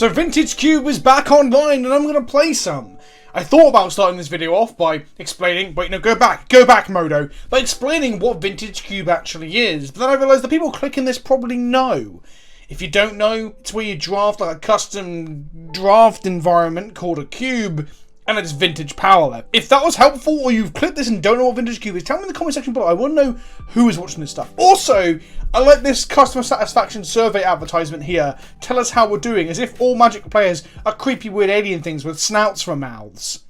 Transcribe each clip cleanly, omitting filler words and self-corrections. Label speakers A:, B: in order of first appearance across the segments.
A: So Vintage Cube is back online and I'm going to play some. I thought about starting this video off by explaining, but go back Modo, by explaining what Vintage Cube actually is. But then I realised the people clicking this probably know. If you don't know, it's where you draft like a custom draft environment called a cube, and it's vintage power level. If that was helpful, or you've clicked this and don't know what Vintage Cube is, tell me in the comment section below. I want to know who is watching this stuff. Also, I like this customer satisfaction survey advertisement here. Tell us how we're doing, as if all Magic players are creepy weird alien things with snouts for mouths.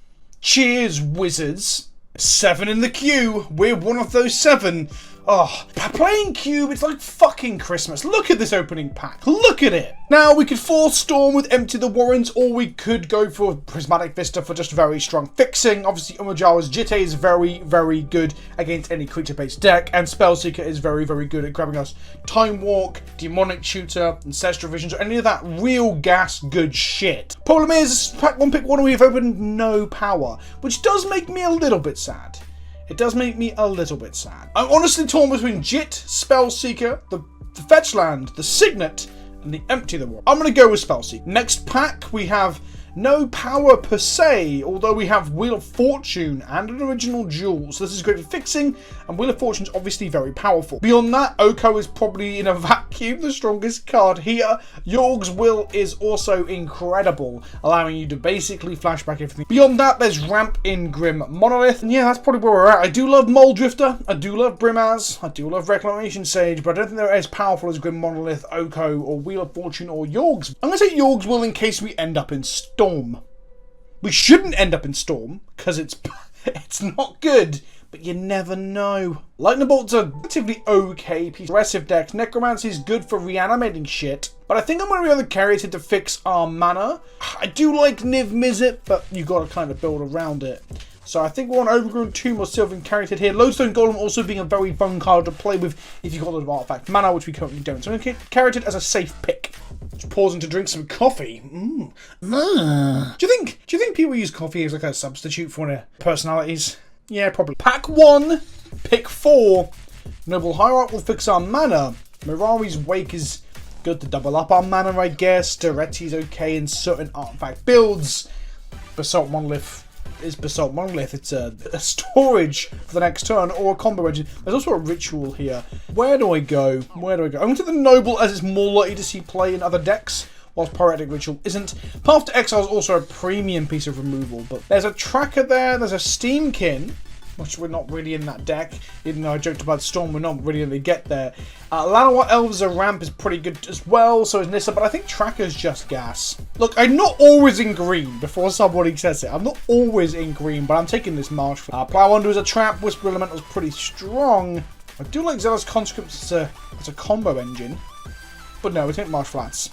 A: Cheers, wizards. 7 in the queue. We're one of those 7. Oh, playing Cube, it's like fucking Christmas. Look at this opening pack. Look at it. Now, we could force Storm with Empty the Warrens, or we could go for Prismatic Vista for just very strong fixing. Obviously, Umajawa's Jitte is very, very good against any creature-based deck, and Spellseeker is very, very good at grabbing us Time Walk, Demonic Tutor, Ancestral Visions, or any of that real gas good shit. Problem is, pack 1, pick 1, we have opened no power, which does make me a little bit sad. It does make me a little bit sad. I'm honestly torn between Jit, Spellseeker, the Fetch Land, the Signet, and the Empty the Warren. I'm going to go with Spellseeker. Next pack, we have no power per se, although we have Wheel of Fortune and an original Jewel. So this is great for fixing, and Wheel of Fortune is obviously very powerful. Beyond that, Oko is probably in a vacuum the strongest card here. Yorg's Will is also incredible, allowing you to basically flashback everything. Beyond that, there's Ramp in Grim Monolith, and yeah, that's probably where we're at. I do love Mole Drifter, I do love Brimaz, I do love Reclamation Sage, but I don't think they're as powerful as Grim Monolith, Oko, or Wheel of Fortune, or Yorg's. I'm going to say Yorg's Will in case we end up in Storm. We shouldn't end up in Storm, because it's not good, but you never know. Lightning Bolt's a relatively okay piece. Aggressive decks. Necromancy is good for reanimating shit, but I think I'm going to be able to carry it to fix our mana. I do like Niv Mizzet, but you got to kind of build around it. So I think we're on Overgrown Tomb or Sylvan Carroted here. Lodestone Golem also being a very fun card to play with if you've got a lot of artifact mana, which we currently don't. So I'm going to carry it as a safe pick. Just pausing to drink some coffee. Do you think people use coffee as like a substitute for their personalities? Yeah, probably. Pack 1, pick 4. Noble Hierarch will fix our mana. Mirari's Wake is good to double up our mana, I guess. Duretti's okay in certain artifact builds. Basalt Monolith is Basalt Monolith. It's a storage for the next turn or a combo engine. There's also a ritual here. Where do I go? I'm going to the Noble, as it's more likely to see play in other decks, whilst Poetic Ritual isn't. Path to Exile is also a premium piece of removal, but there's a Tracker there, there's a Steamkin, which we're not really in that deck. Even though I joked about Storm, we're not really going to get there. Llanowar Elves a ramp is pretty good as well, so is Nissa, but I think Tracker's just gas. Look, I'm not always in green, before somebody says it. I'm not always in green, but I'm taking this Marsh. Plow Under is a trap, Whisper Elemental is pretty strong. I do like Zealous Conscripts as a combo engine, but no, we take Marsh Flats.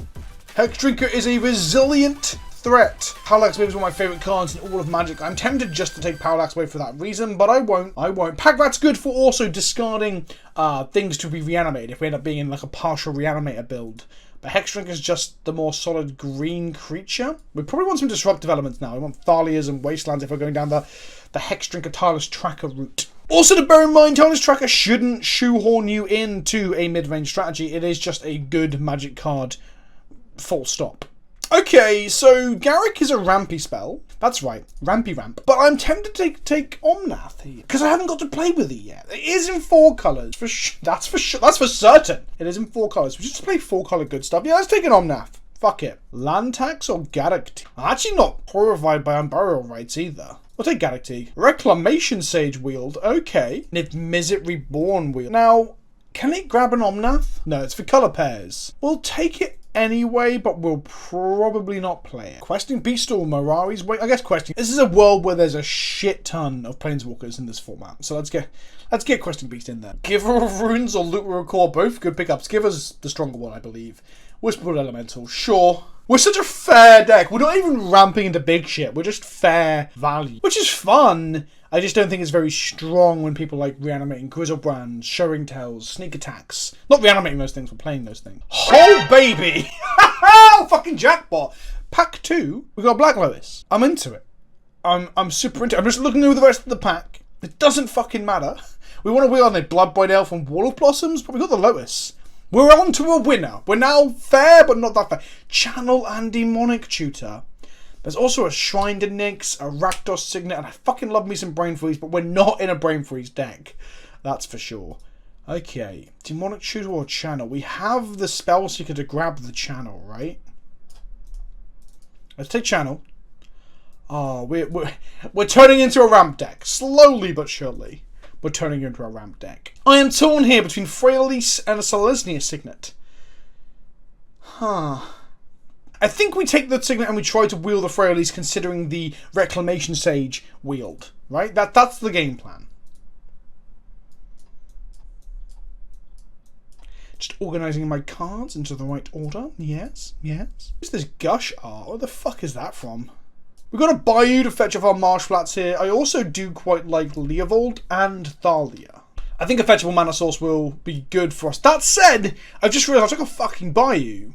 A: Hex Drinker is a resilient threat. Parallax Wave is one of my favourite cards in all of Magic. I'm tempted just to take Parallax Wave for that reason, but I won't. Pack Rat's good for also discarding things to be reanimated if we end up being in like a partial reanimator build. But Hex Drinker is just the more solid green creature. We probably want some disruptive elements now. We want Thalias and Wastelands if we're going down the Hex Drinker Tireless Tracker route. Also to bear in mind, Tireless Tracker shouldn't shoehorn you into a mid-range strategy. It is just a good Magic card. Full stop. Okay, so Garrick is a rampy spell. That's right, rampy ramp. But I'm tempted to take Omnath here, because I haven't got to play with it yet. It is in 4 colours. That's for certain. It is in 4 colours. We just play 4 colour good stuff. Yeah, let's take an Omnath. Fuck it. Lantax or Garrick? I'm actually not horrified by Unburial Rites either. We'll take Garrick. Reclamation Sage Wield. Okay. Niv Mizzet Reborn Wield. Now, can it grab an Omnath? No, it's for colour pairs. We'll take it anyway, but we'll probably not play it. Questing Beast or Mirari's Wake? I guess Questing. This is a world where there's a shit ton of Planeswalkers in this format, so let's get Questing Beast in there. Giver of Runes or Loot Record, both good pickups. Giver's the stronger one, I believe. Whispered Elemental, sure. We're such a fair deck. We're not even ramping into big shit. We're just fair value, which is fun. I just don't think it's very strong when people like reanimating Grizzlebrands, Showing Tells, Sneak Attacks. Not reanimating those things, we're playing those things. Oh, baby! Oh, fucking jackpot! Pack 2, we got Black Lotus. I'm into it. I'm super into it. I'm just looking over the rest of the pack. It doesn't fucking matter. We want to wheel on a Bloodbraid Elf and Wall of Blossoms, but we got the Lotus. We're on to a winner. We're now fair, but not that fair. Channel and Demonic Tutor. There's also a Shrined Nyx, a Rakdos Signet, and I fucking love me some Brain Freeze, but we're not in a Brain Freeze deck. That's for sure. Okay, Demonic Tutor or Channel. We have the Spellseeker to grab the Channel, right? Let's take Channel. Oh, we're turning into a ramp deck. Slowly but surely, we're turning into a ramp deck. I am torn here between Frailise and a Selesnya Signet. Huh. I think we take the Signet and we try to wield the Frailise considering the Reclamation Sage wield, right? That's the game plan. Just organising my cards into the right order. Yes, yes. What's this Gush art? What the fuck is that from? We've got a Bayou to fetch off our Marsh Flats here. I also do quite like Leovold and Thalia. I think a fetchable mana source will be good for us. That said, I've just realised I took a fucking Bayou.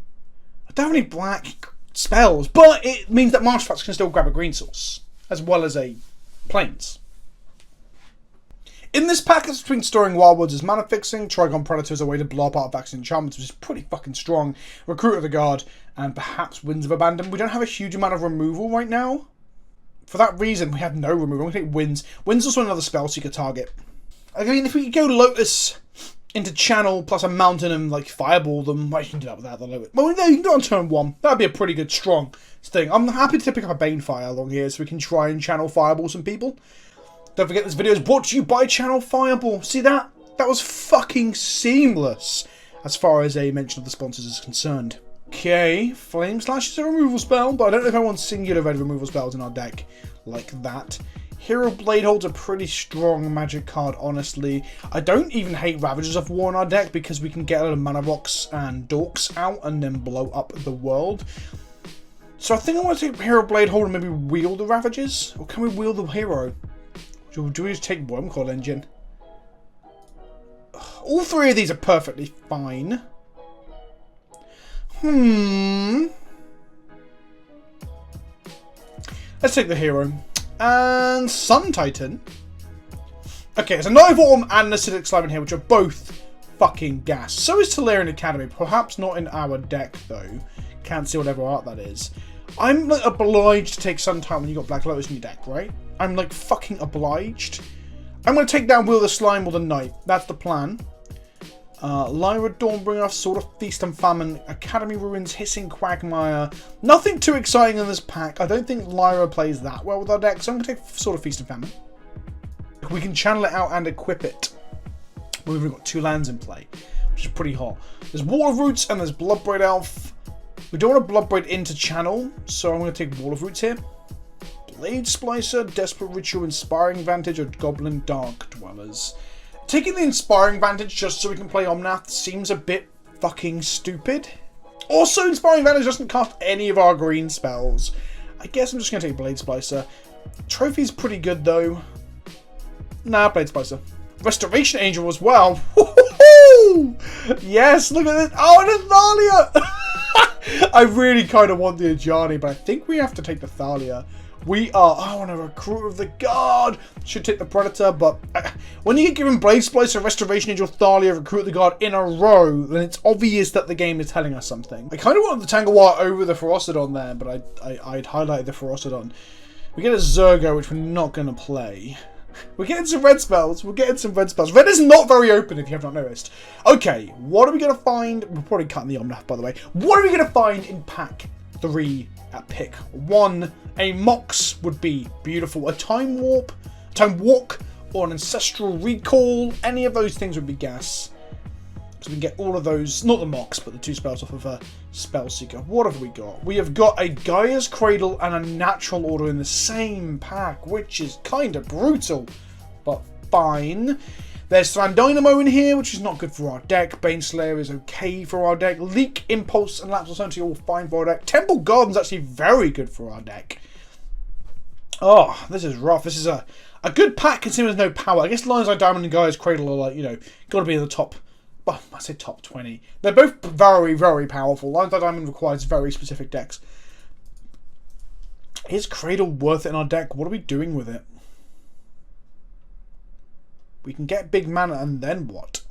A: I don't have any black spells, but it means that Marsh Flats can still grab a green source, as well as a Plains. In this pack, it's between storing Wildwoods as mana fixing, Trigon Predator as a way to blow up artifacts and enchantments, which is pretty fucking strong, Recruit of the Guard, and perhaps Winds of Abandon. We don't have a huge amount of removal right now. For that reason, we have no removal. I'm going to take Winds. Winds is also another Spellseeker target. I mean, if we could go Lotus into Channel plus a Mountain and like Fireball them, well, you can do that without the Lotus. Well, no, you can do it on turn 1. That'd be a pretty good, strong thing. I'm happy to pick up a Banefire along here so we can try and Channel Fireball some people. Don't forget this video is brought to you by Channel Fireball. See that? That was fucking seamless as far as a mention of the sponsors is concerned. Okay, Flame Slash is a removal spell, but I don't know if I want singular red removal spells in our deck like that. Hero Bladehold's a pretty strong magic card, honestly. I don't even hate Ravagers of War in our deck because we can get a lot of Mana Rocks and Dorks out and then blow up the world. So I think I want to take Hero Bladehold and maybe wield the Ravagers? Or can we wield the hero? Do we just take Wormcoil Engine? All three of these are perfectly fine. Let's take the hero. And Sun Titan. Okay, there's a Nivorm and an Acidic Slime in here, which are both fucking gas. So is Tolarian Academy. Perhaps not in our deck, though. Can't see whatever art that is. I'm like obliged to take Sun Titan when you got Black Lotus in your deck, right? I'm like fucking obliged. I'm going to take down Will the Slime or the Knight. That's the plan. Lyra Dawnbringer, Sword of Feast and Famine, Academy Ruins, Hissing Quagmire. Nothing too exciting in this pack. I don't think Lyra plays that well with our deck, so I'm going to take Sword of Feast and Famine. We can channel it out and equip it. We've got 2 lands in play, which is pretty hot. There's Wall of Roots and there's Bloodbraid Elf. We don't want to Bloodbraid into channel, so I'm going to take Wall of Roots here. Blade Splicer, Desperate Ritual, Inspiring Vantage, or Goblin Dark Dwellers. Taking the Inspiring Vantage just so we can play Omnath seems a bit fucking stupid. Also, Inspiring Vantage doesn't cast any of our green spells. I guess I'm just going to take Blade Splicer. Trophy's pretty good, though. Nah, Blade Splicer. Restoration Angel as well. Yes, look at this. Oh, and a Thalia! I really kind of want the Ajani, but I think we have to take the Thalia. We are... Oh, and a Recruit of the Guard. Should take the Predator, but... when you get given Blade Splicer, Restoration Angel, Thalia, Recruit of the Guard in a row, then it's obvious that the game is telling us something. I kind of wanted the Tangawar over the Ferocidon there, but I'd highlighted the Ferocidon. We get a Zergo, which we're not going to play. We're getting some red spells. We're getting some red spells. Red is not very open, if you have not noticed. Okay, what are we going to find? We're probably cutting the Omnath, by the way. What are we going to find in pack 3 at pick 1? A Mox would be beautiful. A Time Warp, Time Walk, or an Ancestral Recall. Any of those things would be gas. So we can get all of those, not the Mox, but the 2 spells off of a Spellseeker. What have we got? We have got a Gaia's Cradle and a Natural Order in the same pack, which is kind of brutal, but fine. There's Sand Dynamo in here, which is not good for our deck. Baneslayer is okay for our deck. Leak, Impulse, and Lapse Alternity are all fine for our deck. Temple Garden's actually very good for our deck. Oh, this is rough. This is a good pack considering there's no power. I guess Lion's Eye Diamond and Gaia's Cradle are like, you know, got to be in the top... Well, I say top 20. They're both very, very powerful. Lion's Eye Diamond requires very specific decks. Is Cradle worth it in our deck? What are we doing with it? We can get big mana and then what?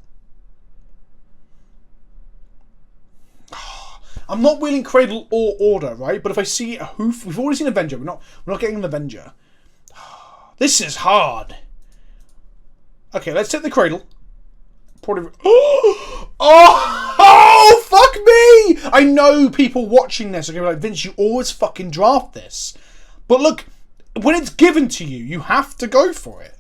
A: I'm not wheeling Cradle or Order, right? But if I see a hoof, we've already seen Avenger. We're not getting an Avenger. This is hard. Okay, let's take the Cradle. Probably. Oh, fuck me! I know people watching this are going to be like, Vince, you always fucking draft this. But look, when it's given to you, you have to go for it.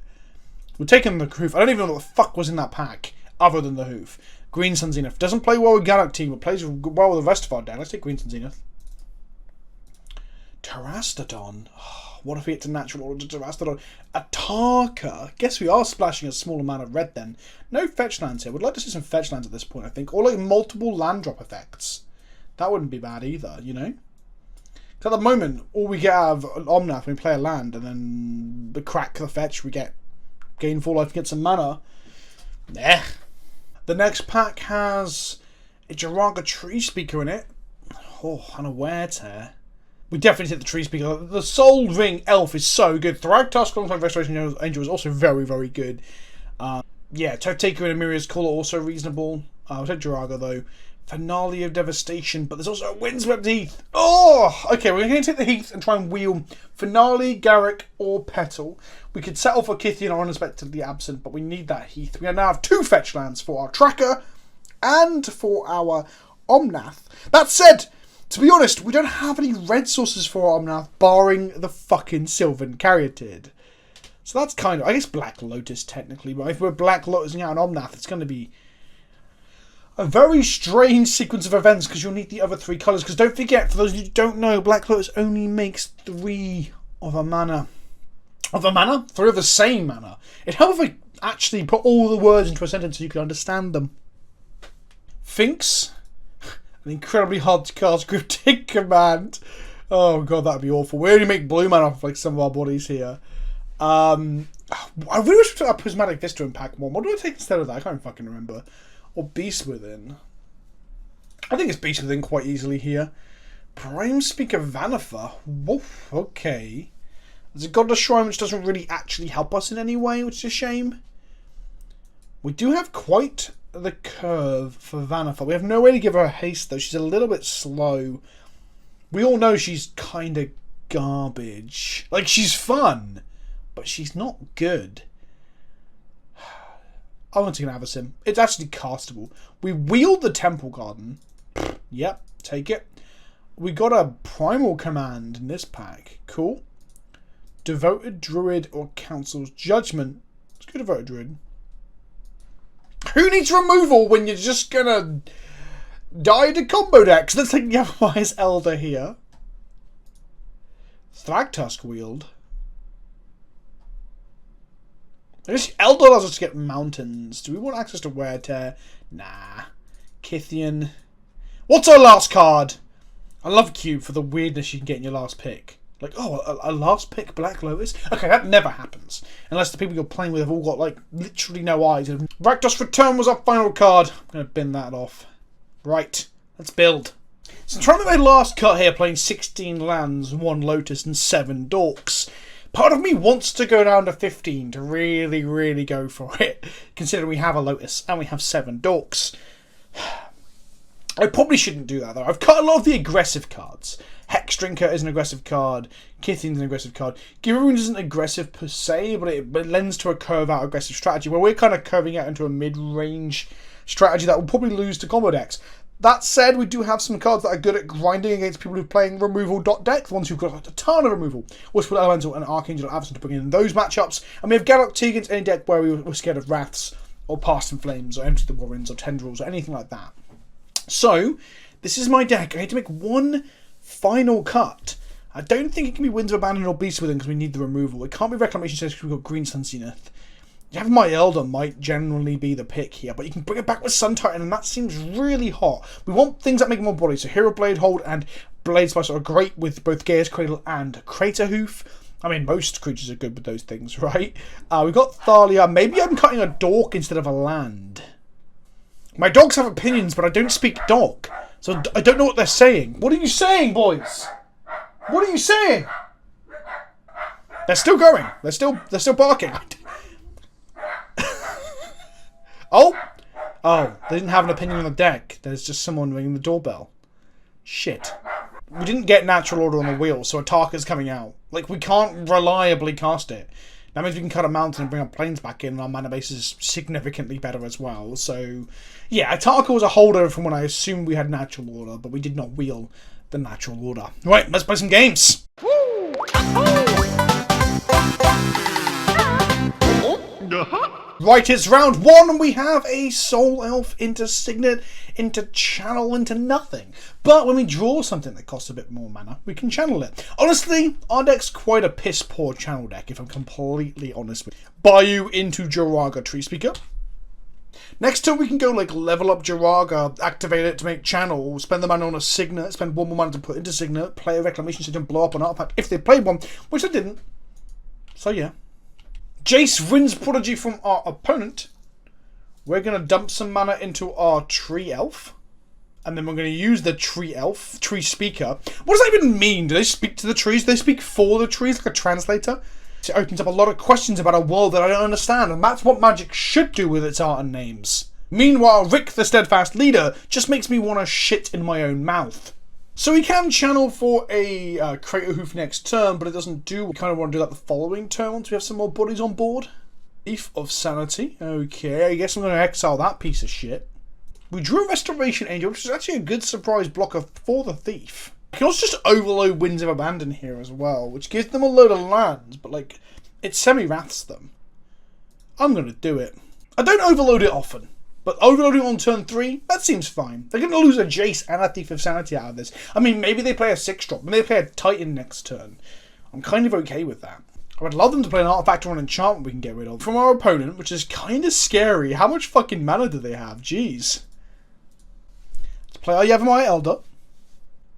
A: We're taking the hoof. I don't even know what the fuck was in that pack, other than the hoof. Green Sun Zenith. Doesn't play well with Galactic, but plays well with the rest of our deck. Let's take Green Sun Zenith. Terastodon. Oh, what if we get to natural order to Terastodon? Ataka. Guess we are splashing a small amount of red then. No fetch lands here. We'd like to see some fetch lands at this point, I think. Or like multiple land drop effects. That wouldn't be bad either, you know? Because at the moment, all we get out of Omnath, we play a land, and then the crack the fetch, we get gain 4 life and get some mana. Nah. The next pack has a Jiraga Tree Speaker in it. Oh, and a Wear Tear. We definitely hit the Tree Speaker. The Soul Ring Elf is so good. Thragtusk alongside Restoration Angel is also very, very good. Yeah, Toe Taker and Amiria's Call are also reasonable. I'll take Jiraga though. Finale of Devastation, but there's also a Windswept Heath. Oh! Okay, we're going to take the Heath and try and wheel Finale, Garrick, or Petal. We could settle for Kithian or Unexpectedly Absent, but we need that Heath. We now have 2 fetch lands for our Tracker and for our Omnath. That said, to be honest, we don't have any red sources for our Omnath, barring the fucking Sylvan Caryatid. So that's kind of, I guess, Black Lotus technically, but if we're Black Lotusing out an Omnath, it's going to be a very strange sequence of events because you'll need the other 3 colours. Because don't forget, for those of you who don't know, Black Lotus only makes 3 of a mana. Of a mana? 3 of the same mana. It helps if I actually put all the words into a sentence so you can understand them. Finks. An incredibly hard to cast Cryptic Command. Oh god, that'd be awful. We only make blue mana off like some of our bodies here. I really wish we took that Prismatic Vista in pack 1. What do I take instead of that? I can't fucking remember. Or Beast Within. I think it's Beast Within quite easily here. Prime Speaker Vanifer. Woof, okay. There's a Godless Shrine which doesn't really actually help us in any way, which is a shame. We do have quite the curve for Vanifer. We have no way to give her a haste though. She's a little bit slow. We all know she's kind of garbage. Like, she's fun, but she's not good. I want to take an Avacyn. It's actually castable. We wield the Temple Garden. Yep, take it. We got a Primal Command in this pack. Cool. Devoted Druid or Council's Judgment. Let's go Devoted Druid. Who needs removal when you're just gonna die to combo decks? Let's take the Otherwise Elder here. Thragtusk Wield. I guess Elder allows us to get mountains. Do we want access to Wear Tear? Nah. Kithian. What's our last card? I love Cube for the weirdness you can get in your last pick. Like, oh, a last pick Black Lotus? Okay, that never happens. Unless the people you're playing with have all got, like, literally no eyes. Rakdos Return was our final card. I'm going to bin that off. Right, let's build. So I'm trying to make my last cut here, playing 16 lands, 1 Lotus, and 7 Dorks. Part of me wants to go down to 15 to really, really go for it, considering we have a Lotus and we have 7 Dorks. I probably shouldn't do that, though. I've cut a lot of the aggressive cards. Hex Drinker is an aggressive card. Kithian's an aggressive card. Giver Wounds isn't aggressive per se, but it lends to a curve-out aggressive strategy, where we're kind of curving out into a mid-range strategy that will probably lose to combo decks. That said, we do have some cards that are good at grinding against people who are playing removal deck, the ones who've got a ton of removal. Whisper Elemental and Archangel Avacyn to bring in those matchups. And we have Galactic against any deck where we're scared of Wraths, or Past in Flames, or Empty the Warrens, or Tendrils, or anything like that. So, this is my deck. I need to make one final cut. I don't think it can be Winds of Abandon or Beast Within because we need the removal. It can't be Reclamation Says because we've got Green Sun Zenith. Having my Elder might generally be the pick here, but you can bring it back with Sun Titan, and that seems really hot. We want things that make more bodies, so Hero Blade Hold and Blade Splice are great with both Gaia's Cradle and Crater Hoof. I mean, most creatures are good with those things, right? We've got Thalia. Maybe I'm cutting a Dork instead of a land. My dogs have opinions, but I don't speak dog, so I don't know what they're saying. What are you saying, boys? What are you saying? They're still going. They're still barking. Oh, they didn't have an opinion on the deck. There's just someone ringing the doorbell. Shit. We didn't get natural order on the wheel, so Ataka's coming out. Like, we can't reliably cast it. That means we can cut a mountain and bring our planes back in, and our mana base is significantly better as well. So, yeah, Ataka was a holdover from when I assumed we had natural order, but we did not wheel the natural order. Right, let's play some games! Woo! Right, it's round 1, and we have a Soul Elf into Signet, into Channel, into nothing. But when we draw something that costs a bit more mana, we can channel it. Honestly, our deck's quite a piss-poor channel deck, if I'm completely honest with you. Bayou into Jiraga Treespeaker. Next turn, we can go, like, level up Jiraga, activate it to make channel, spend the mana on a Signet, spend 1 more mana to put into Signet, play a Reclamation System, blow up an artifact, if they played one, which they didn't. So, yeah. Jace wins Prodigy from our opponent. We're going to dump some mana into our Tree Elf. And then we're going to use the Tree Elf, Tree Speaker. What does that even mean? Do they speak to the trees? Do they speak for the trees like a translator? It opens up a lot of questions about a world that I don't understand. And that's what Magic should do with its art and names. Meanwhile, Rick the Steadfast Leader just makes me want to shit in my own mouth. So we can channel for a Crater Hoof next turn, but it doesn't do. We kind of want to do that the following turn once we have some more bodies on board. Thief of Sanity. Okay, I guess I'm going to exile that piece of shit. We drew a Restoration Angel, which is actually a good surprise blocker for the Thief. I can also just overload Winds of Abandon here as well, which gives them a load of lands, but like, it semi-wraths them. I'm going to do it. I don't overload it often. But overloading on turn 3, that seems fine. They're going to lose a Jace and a Thief of Sanity out of this. I mean, maybe they play a 6-drop. Maybe they play a Titan next turn. I'm kind of okay with that. I would love them to play an artifact or an enchantment we can get rid of. From our opponent, which is kind of scary. How much fucking mana do they have? Jeez. Let's play our Yavimaya Elder.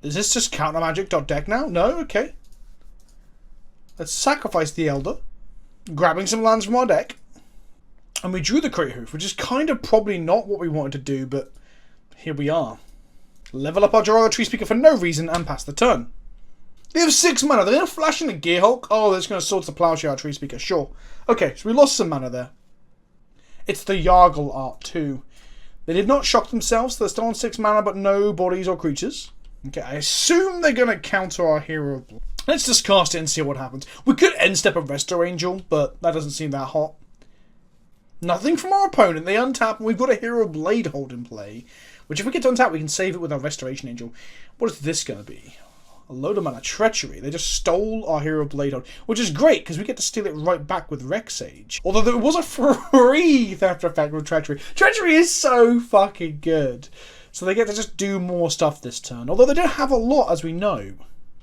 A: Is this just counter magic.deck now? No? Okay. Let's sacrifice the Elder. Grabbing some lands from our deck. And we drew the Crater Hoof, which is kind of probably not what we wanted to do, but here we are. Level up our Jiraga Treespeaker for no reason and pass the turn. They have 6 mana. They're going to flash in the Gearhulk. Oh, they're just going to Swords to Plowshare our Treespeaker. Sure. Okay, so we lost some mana there. It's the Yargle art too. They did not shock themselves. So they're still on 6 mana, but no bodies or creatures. Okay, I assume they're going to counter our Hero of Blood. Let's just cast it and see what happens. We could end step a Resto Angel, but that doesn't seem that hot. Nothing from our opponent. They untap, and we've got a Hero Blade Hold in play. Which, if we get to untap, we can save it with our Restoration Angel. What is this going to be? A load of mana. Treachery. They just stole our Hero Blade Hold. Which is great, because we get to steal it right back with Rexage. Although there was a free theft effect with Treachery. Treachery is so fucking good. So they get to just do more stuff this turn. Although they don't have a lot, as we know.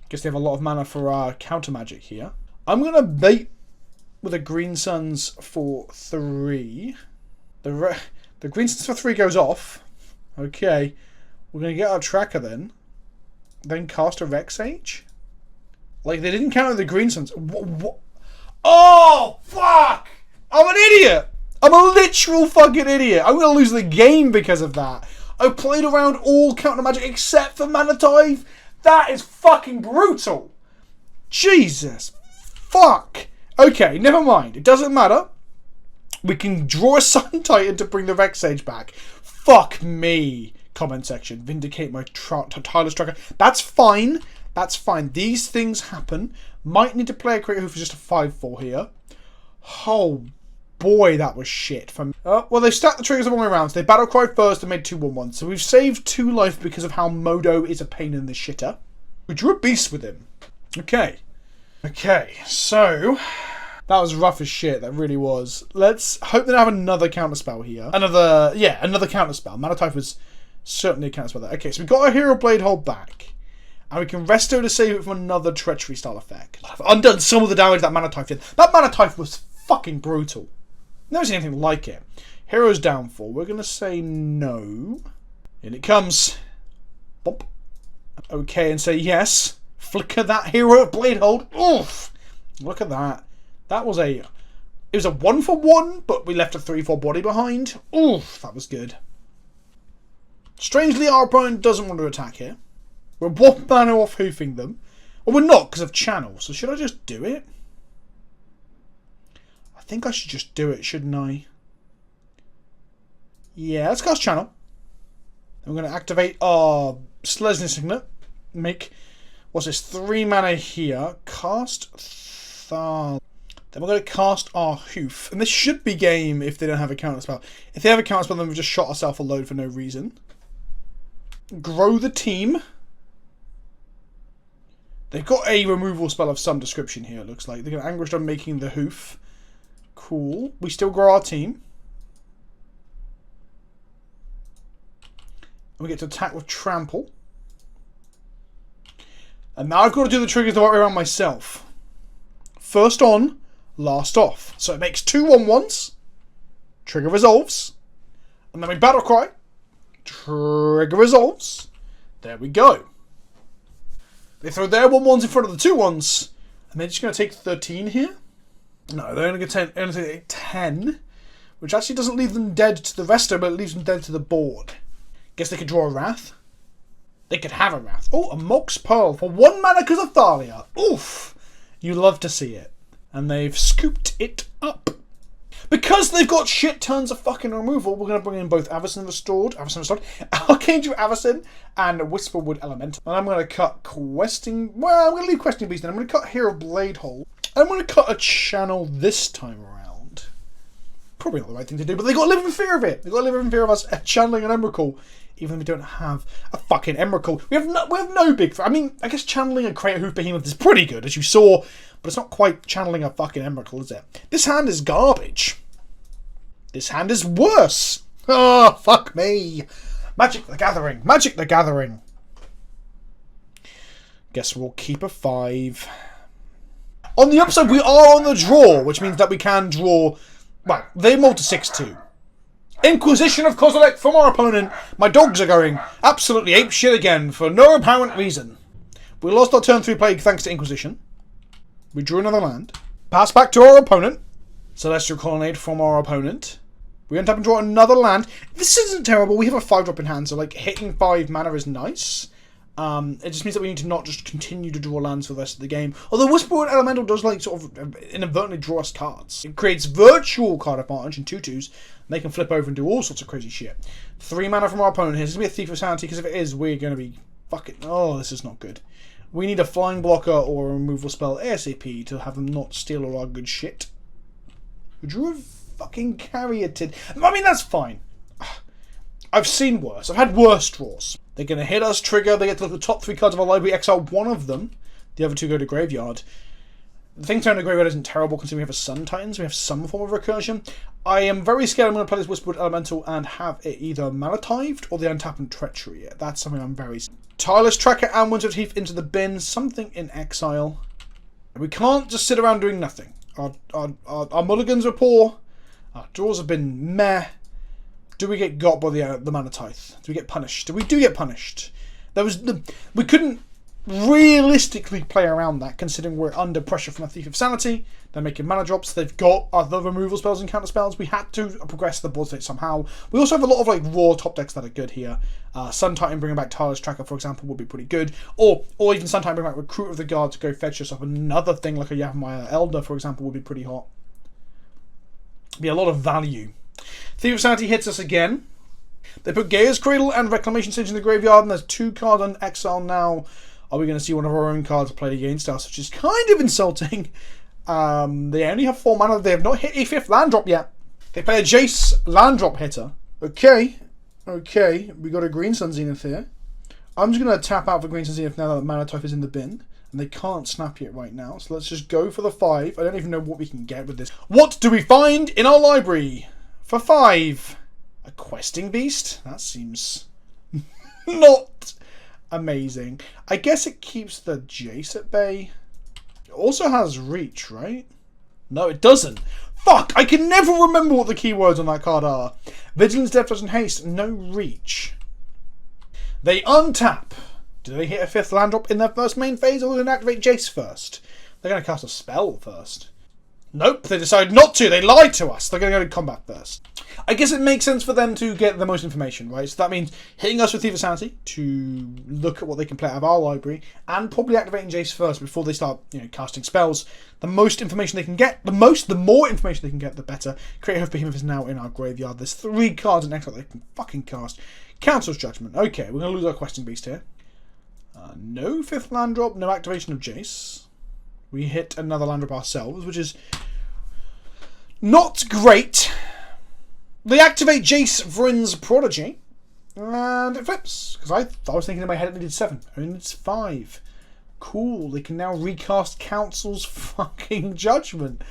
A: Guess they have a lot of mana for our counter magic here. I'm going to bait with a Green Suns for 3. The Green Suns for 3 goes off. Okay. We're going to get our tracker then. Then cast a Rexage. Like, they didn't counter the Green Suns. What? Oh, fuck! I'm an idiot! I'm a literal fucking idiot. I'm going to lose the game because of that. I played around all counter magic except for Mana Tithe. That is fucking brutal. Jesus. Fuck. Okay, never mind. It doesn't matter. We can draw a Sun Titan to bring the Rexage back. Fuck me. Comment section. Vindicate my tireless tracker. That's fine. That's fine. These things happen. Might need to play a Crater Hoof for just a 5/4 here. Oh boy, that was shit. Well, they stacked the triggers the wrong way around. So they battle cried first and made 2/1/1. So we've saved 2 life because of how Modo is a pain in the shitter. We drew a beast with him. Okay. Okay, so that was rough as shit. That really was. Let's hope they have another counterspell here. Another counterspell. Mana Tithe was certainly a counterspell there. Okay, so we got our Hero Blade Hold back. And we can Resto to save it from another Treachery style effect. I've undone some of the damage that Mana Tithe did. That Mana Tithe was fucking brutal. Never seen anything like it. Hero's Downfall. We're going to say no. In it comes. Bump. Okay, and say yes. Flicker that Hero Blade Hold. Oof! Look at that. That was a... It was a 1/1, but we left a 3/4 body behind. Oof! That was good. Strangely, our opponent doesn't want to attack here. We're 1 mana off hoofing them. Well, we're not, because of Channel. So should I just do it? I think I should just do it, shouldn't I? Yeah, let's cast Channel. I'm going to activate our Slesny Signet. make, what's this, 3 mana here. Cast Thal. Then we're going to cast our Hoof. And this should be game if they don't have a counterspell. If they have a counterspell, then we've just shot ourselves a load for no reason. Grow the team. They've got a removal spell of some description here, it looks like. They're going to Anguish on making the Hoof. Cool. We still grow our team. And we get to attack with Trample. And now I've got to do the triggers the right way around myself. First on, last off. So it makes 2 1/1s. Trigger resolves. And then we battle cry. Trigger resolves. There we go. They throw their 1/1s in front of the 2/1s. And they're just going to take 13 here. No, they're only going to take 10. Which actually doesn't leave them dead to the resto, but it leaves them dead to the board. Guess they could draw a Wrath. They could have a Wrath. Oh, a Mox Pearl for 1 mana because of Thalia. Oof. You love to see it. And they've scooped it up. Because they've got shit tons of fucking removal, we're going to bring in both Avacyn Restored, Archangel Avacyn, and Whisperwood Elemental. And I'm going to cut Questing... Well, I'm going to leave Questing Beast, and I'm going to cut Hero Bladehole. I'm going to cut a Channel this time around. Probably not the right thing to do, but they got to live in fear of it. They got to live in fear of us channeling an Emrakul. Even though we don't have a fucking Emrakul. We have no big... I mean, I guess channeling a Creator Hoof Behemoth is pretty good, as you saw. But it's not quite channeling a fucking Emrakul, is it? This hand is garbage. This hand is worse. Oh, fuck me. Magic the Gathering. Magic the Gathering. Guess we'll keep a 5. On the upside, we are on the draw, which means that we can draw... Well, they mull to 6-2. Inquisition of Kozilek from our opponent. My dogs are going absolutely apeshit again for no apparent reason. We lost our turn 3 play thanks to Inquisition. We drew another land. Pass back to our opponent. Celestial Colonnade from our opponent. We untap and draw another land. This isn't terrible. We have a 5-drop in hand, so like hitting 5 mana is nice. It just means that we need to not just continue to draw lands for the rest of the game. Although Whisperwood Elemental does like sort of inadvertently draw us cards. It creates virtual card advantage in 2/2s. They can flip over and do all sorts of crazy shit. 3 mana from our opponent here. This is going to be a Thief of Sanity, because if it is, we're going to be fucking... Oh, this is not good. We need a flying blocker or a removal spell ASAP to have them not steal all our good shit. We drew a fucking Caryatid. I mean, that's fine. I've seen worse. I've had worse draws. They're going to hit us, trigger. They get to look at the top 3 cards of our library, exile 1 of them. The other 2 go to graveyard. The thing turning to graveyard isn't terrible considering we have a Sun Titans. We have some form of recursion. I am very scared I'm going to play this Whisperwood Elemental and have it either Manatized or the Untap and Treachery. That's something I'm very... Tireless Tracker and Winds of Heath into the bin. Something in exile. We can't just sit around doing nothing. Our mulligans are poor. Our draws have been meh. Do we get got by the Mana Tithe? Do we get punished? We do get punished. We couldn't realistically play around that, considering we're under pressure from a Thief of Sanity. They're making mana drops. They've got other removal spells and counter spells. We had to progress the board state somehow. We also have a lot of like raw top decks that are good here. Sun Titan bringing back Tireless Tracker, for example, would be pretty good. Or even Sun Titan bringing back Recruit of the Guard to go fetch us up another thing like a Yavimaya Elder, for example, would be pretty hot. Be a lot of value. Thief of Sanity hits us again. They put Gaia's Cradle and Reclamation Sage in the graveyard, and there's 2 cards on exile now. Are we going to see one of our own cards played against us, which is kind of insulting. They only have 4 mana. They have not hit a 5th land drop yet. They play a Jace land drop hitter. Okay, we got a Green Sun Zenith here. I'm just going to tap out for Green Sun Zenith now that Mana Tithe is in the bin. And they can't snap it right now. So let's just go for the 5. I don't even know what we can get with this. What do we find in our library? For 5. A Questing Beast? That seems not amazing. I guess it keeps the Jace at bay. It also has reach, right? No, it doesn't. Fuck! I can never remember what the keywords on that card are. Vigilance, Depth Touch, and Haste. No reach. They untap. Do they hit a 5th land drop in their first main phase, or are they going to activate Jace first? They're going to cast a spell first. Nope, they decided not to. They lied to us. They're going to go to combat first. I guess it makes sense for them to get the most information, right? So that means hitting us with Thief of Sanity to look at what they can play out of our library, and probably activating Jace first before they start, casting spells. The most information they can get, the more information they can get, the better. Creator of Behemoth is now in our graveyard. There's 3 cards in exile they can fucking cast. Council's Judgment. Okay, we're going to lose our Questing Beast here. No 5th land drop, no activation of Jace. We hit another land drop ourselves, which is not great. They activate Jace Vryn's Prodigy, and it flips. Because I was thinking in my head it needed 7, and it's 5. Cool, they can now recast Council's fucking Judgment.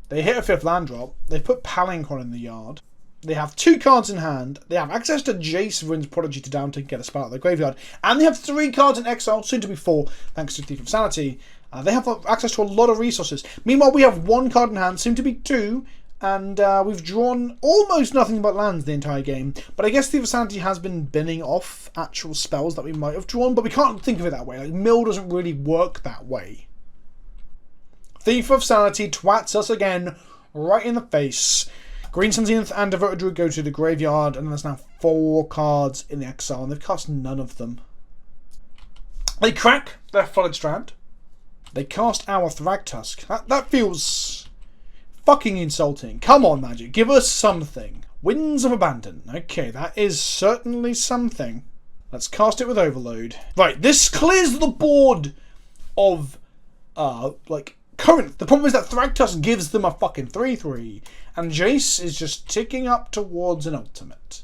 A: They hit a 5th land drop, they put Palinchron in the yard. They have 2 cards in hand. They have access to Jace Vryn's Prodigy to down to get a spell out of the graveyard. And they have 3 cards in exile, soon to be 4, thanks to Thief of Sanity. They have access to a lot of resources. Meanwhile, we have 1 card in hand, soon to be 2. And we've drawn almost nothing but lands the entire game. But I guess Thief of Sanity has been binning off actual spells that we might have drawn. But we can't think of it that way. Like, Mill doesn't really work that way. Thief of Sanity twats us again, right in the face. Green Sun Zenith and Devoted Druid go to the graveyard, and there's now 4 cards in the exile, and they've cast none of them. They crack their Flooded Strand. They cast our Thragtusk. That feels fucking insulting. Come on, Magic, give us something. Winds of Abandon. Okay, that is certainly something. Let's cast it with Overload. Right, this clears the board of, current. The problem is that Thragtusk gives them a fucking 3/3, and Jace is just ticking up towards an ultimate.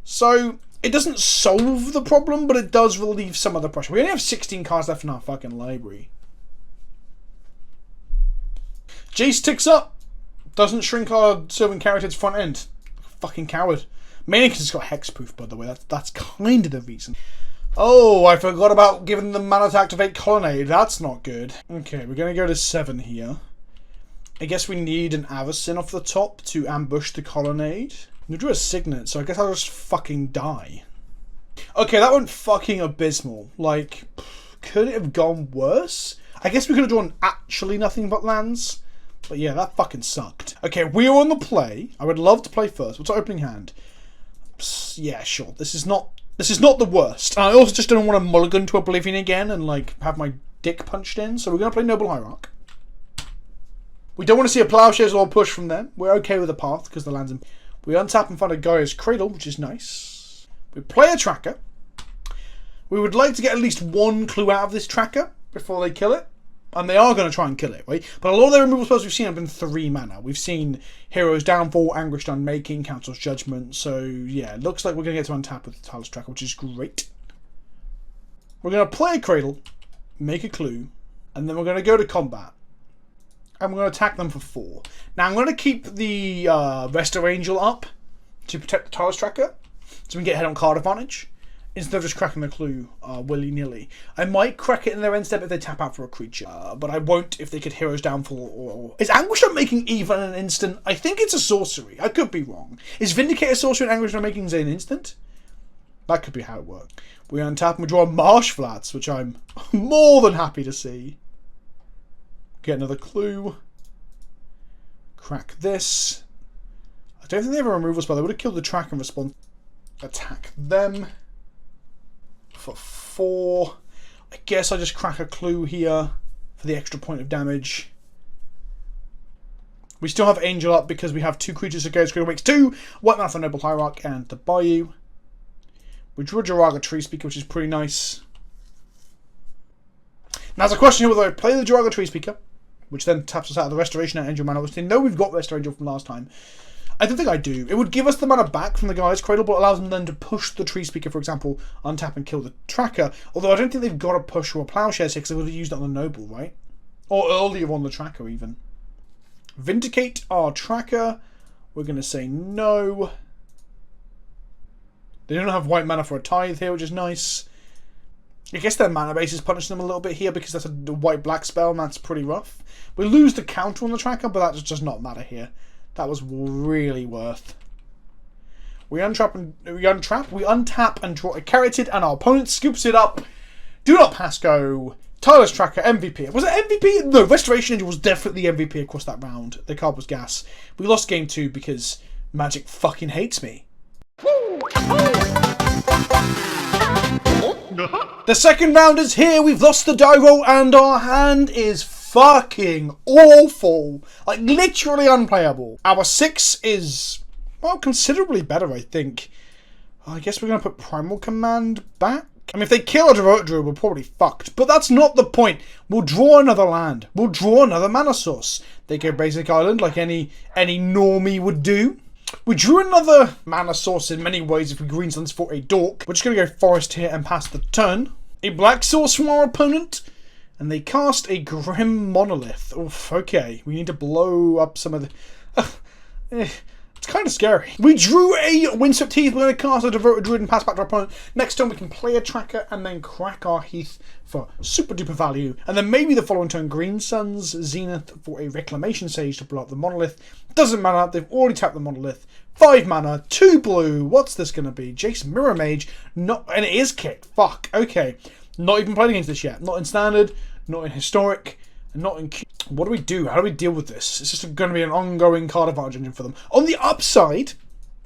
A: So it doesn't solve the problem, but it does relieve some of the pressure. We only have 16 cards left in our fucking library. Jace ticks up. Doesn't shrink our Sylvan Caryatid's front end. Fucking coward. Mainly because it's got hexproof, by the way. That's kind of the reason. Oh, I forgot about giving them mana to activate Colonnade. That's not good. Okay, we're going to go to 7 here. I guess we need an Avacyn off the top to ambush the Colonnade. We drew a Signet, so I guess I'll just fucking die. Okay, that went fucking abysmal. Like, could it have gone worse? I guess we could have drawn actually nothing but lands. But yeah, that fucking sucked. Okay, we are on the play. I would love to play first. What's our opening hand? Yeah, sure. This is not the worst. And I also just don't want to mulligan to Oblivion again and like have my dick punched in. So we're going to play Noble Hierarch. We don't want to see a Plowshares or push from them. We're okay with the path because the land's in. We untap and find a Gaia's Cradle, which is nice. We play a tracker. We would like to get at least 1 clue out of this tracker before they kill it. And they are going to try and kill it, right? But a lot of the removal spells we've seen have been 3 mana. We've seen Hero's Downfall, Anguished Unmaking, Council's Judgment. So, yeah, it looks like we're going to get to untap with the Tireless Tracker, which is great. We're going to play a Cradle, make a clue, and then we're going to go to combat. And we're going to attack them for 4. Now, I'm going to keep the Resto Angel up to protect the Tireless Tracker, so we can get head-on card advantage, instead of just cracking the clue willy-nilly. I might crack it in their end step if they tap out for a creature, but I won't if they get Hero's Downfall or... Is Anguish Unmaking even an instant? I think it's a sorcery. I could be wrong. Is Vindicate a sorcery and Anguish Unmaking an instant? That could be how it works. We untap and we draw Marsh Flats, which I'm more than happy to see. Get another clue. Crack this. I don't think they have a removal spell. They would have killed the track and response. Attack them. For 4. I guess I just crack a clue here for the extra point of damage. We still have Angel up because we have 2 creatures to go. Screen makes 2. White Mouth on Noble Hierarch and the Bayou. We drew a Jiraga Tree Speaker, which is pretty nice. Now there's a question here whether I play the Jiraga Tree Speaker, which then taps us out of the Restoration and Angel mana, which they know we've got Restore Angel from last time. I don't think I do. It would give us the mana back from the Gaia's Cradle, but allows them then to push the Tree Speaker, for example, untap and kill the Tracker. Although I don't think they've got a push or a Plowshares here, because they would have used it on the Noble, right? Or earlier on the Tracker, even. Vindicate our Tracker. We're going to say no. They don't have white mana for a Tithe here, which is nice. I guess their mana base is punishing them a little bit here, because that's a white-black spell, and that's pretty rough. We lose the counter on the Tracker, but that does not matter here. That was really worth. We untap and draw a Caryatid, and our opponent scoops it up. Do not pass go. Tireless Tracker, MVP. Was it MVP? No, Restoration Angel was definitely MVP across that round. The card was gas. We lost game 2 because Magic fucking hates me. The second round is here. We've lost the die roll, and our hand is fucking awful. Like, literally unplayable. Our 6 is, well, considerably better, I think. I guess we're going to put Primal Command back. I mean, if they kill a Devoted Druid, we're probably fucked. But that's not the point. We'll draw another land. We'll draw another mana source. They go basic island like any normie would do. We drew another mana source in many ways if we green suns for a dork. We're just going to go forest here and pass the turn. A black source from our opponent. And they cast a Grim Monolith. Oof, okay. We need to blow up some of the... It's kind of scary. We drew a Windswept Heath. We're going to cast a Devoted Druid and pass back to our opponent. Next turn we can play a tracker and then crack our Heath for super duper value. And then maybe the following turn Green Sun's Zenith for a Reclamation Sage to blow up the Monolith. Doesn't matter. They've already tapped the Monolith. 5 mana, 2 blue. What's this going to be? Jace Mirror Mage. Not, and it is kicked. Fuck. Okay. Not even played against this yet. Not in Standard. Not in Historic. Not in Q. What do we do? How do we deal with this? It's just going to be an ongoing card advantage engine for them. On the upside,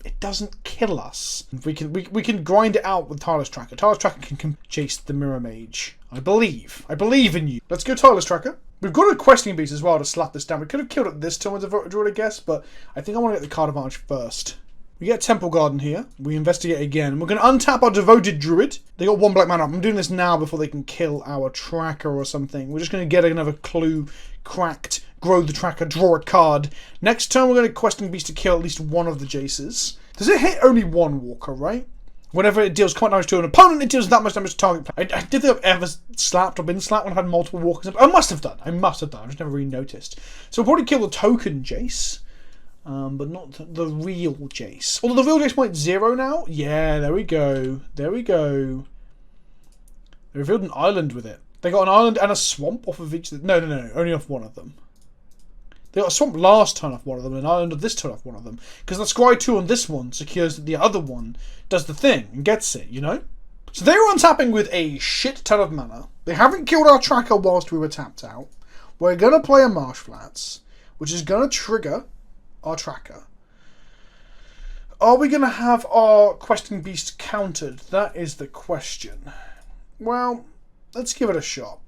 A: it doesn't kill us. We can grind it out with Tireless Tracker. Tireless Tracker can chase the Mirror Mage. I believe. I believe in you. Let's go Tireless Tracker. We've got a Questing Beast as well to slap this down. We could have killed it this turn with Devoted Druid, I guess, but I think I want to get the card advantage first. We get Temple Garden here. We investigate again. We're going to untap our Devoted Druid. They got 1 black mana. I'm doing this now before they can kill our tracker or something. We're just going to get another clue cracked, grow the tracker, draw a card. Next turn, we're going to Questing Beast to kill at least one of the Jaces. Does it hit only one walker, right? Whenever it deals combat damage to an opponent, it deals that much damage to target player. I did think I've ever slapped or been slapped when I've had multiple walkers. I must have done. I've just never really noticed. So we'll probably kill the token Jace. But not the real Jace. Although the real Jace might 0 now. Yeah, there we go. There we go. They revealed an island with it. They got an island and a swamp off of each. No. Only off one of them. They got a swamp last turn off one of them and an island of this turn off one of them. Because the Scry 2 on this one secures that the other one does the thing and gets it, you know? So they were untapping with a shit ton of mana. They haven't killed our tracker whilst we were tapped out. We're going to play a Marsh Flats, which is going to trigger our tracker. Are we going to have our Questing Beast countered? That is the question. Well, let's give it a shot.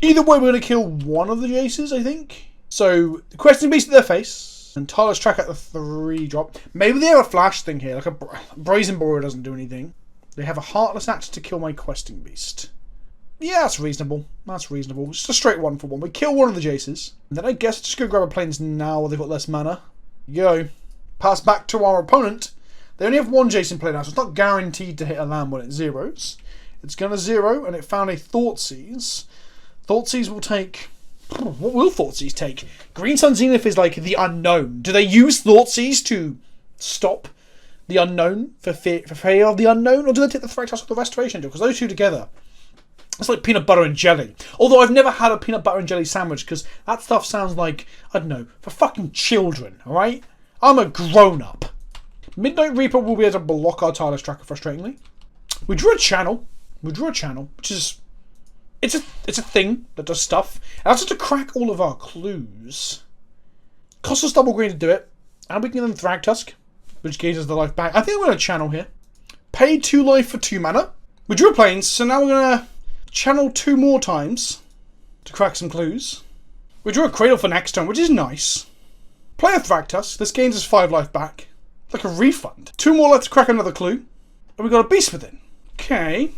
A: Either way, we're going to kill one of the Jaces, I think. So, the Questing Beast at their face, and Tireless Tracker at the 3-drop. Maybe they have a flash thing here, like a Brazen Borer doesn't do anything. They have a Heartless Axe to kill my Questing Beast. Yeah, that's reasonable. That's reasonable. Just a straight 1 for 1. We kill one of the Jaces. And then I guess just go grab a Plains now while they've got less mana. Go. Pass back to our opponent. They only have 1 Jace in play now, so it's not guaranteed to hit a land when it zeros. It's going to 0, and it found a Thoughtseize. Thoughtseize will take... What will Thoughtseize take? Green Sun Zenith is like the unknown. Do they use Thoughtseize to stop the unknown? For fear of the unknown? Or do they take the Thragtusk or the Restoration deal? Because those two together... It's like peanut butter and jelly. Although I've never had a peanut butter and jelly sandwich because that stuff sounds like, I don't know, for fucking children, alright? I'm a grown-up. Midnight Reaper will be able to block our Tireless Tracker frustratingly. We drew a channel. Which is... It's a thing that does stuff. And that's just to crack all of our clues. Costs us double green to do it. And we can then Thragtusk, which gains us the life back. I think I'm going to channel here. Pay 2 life for 2 mana. We drew a Plains, so now we're going to channel 2 more times to crack some clues. We drew a Cradle for next turn, which is nice. Play a Thragtusk. This gains us 5 life back. Like a refund. 2 more left to crack another clue. And we got a Beast Within. Okay.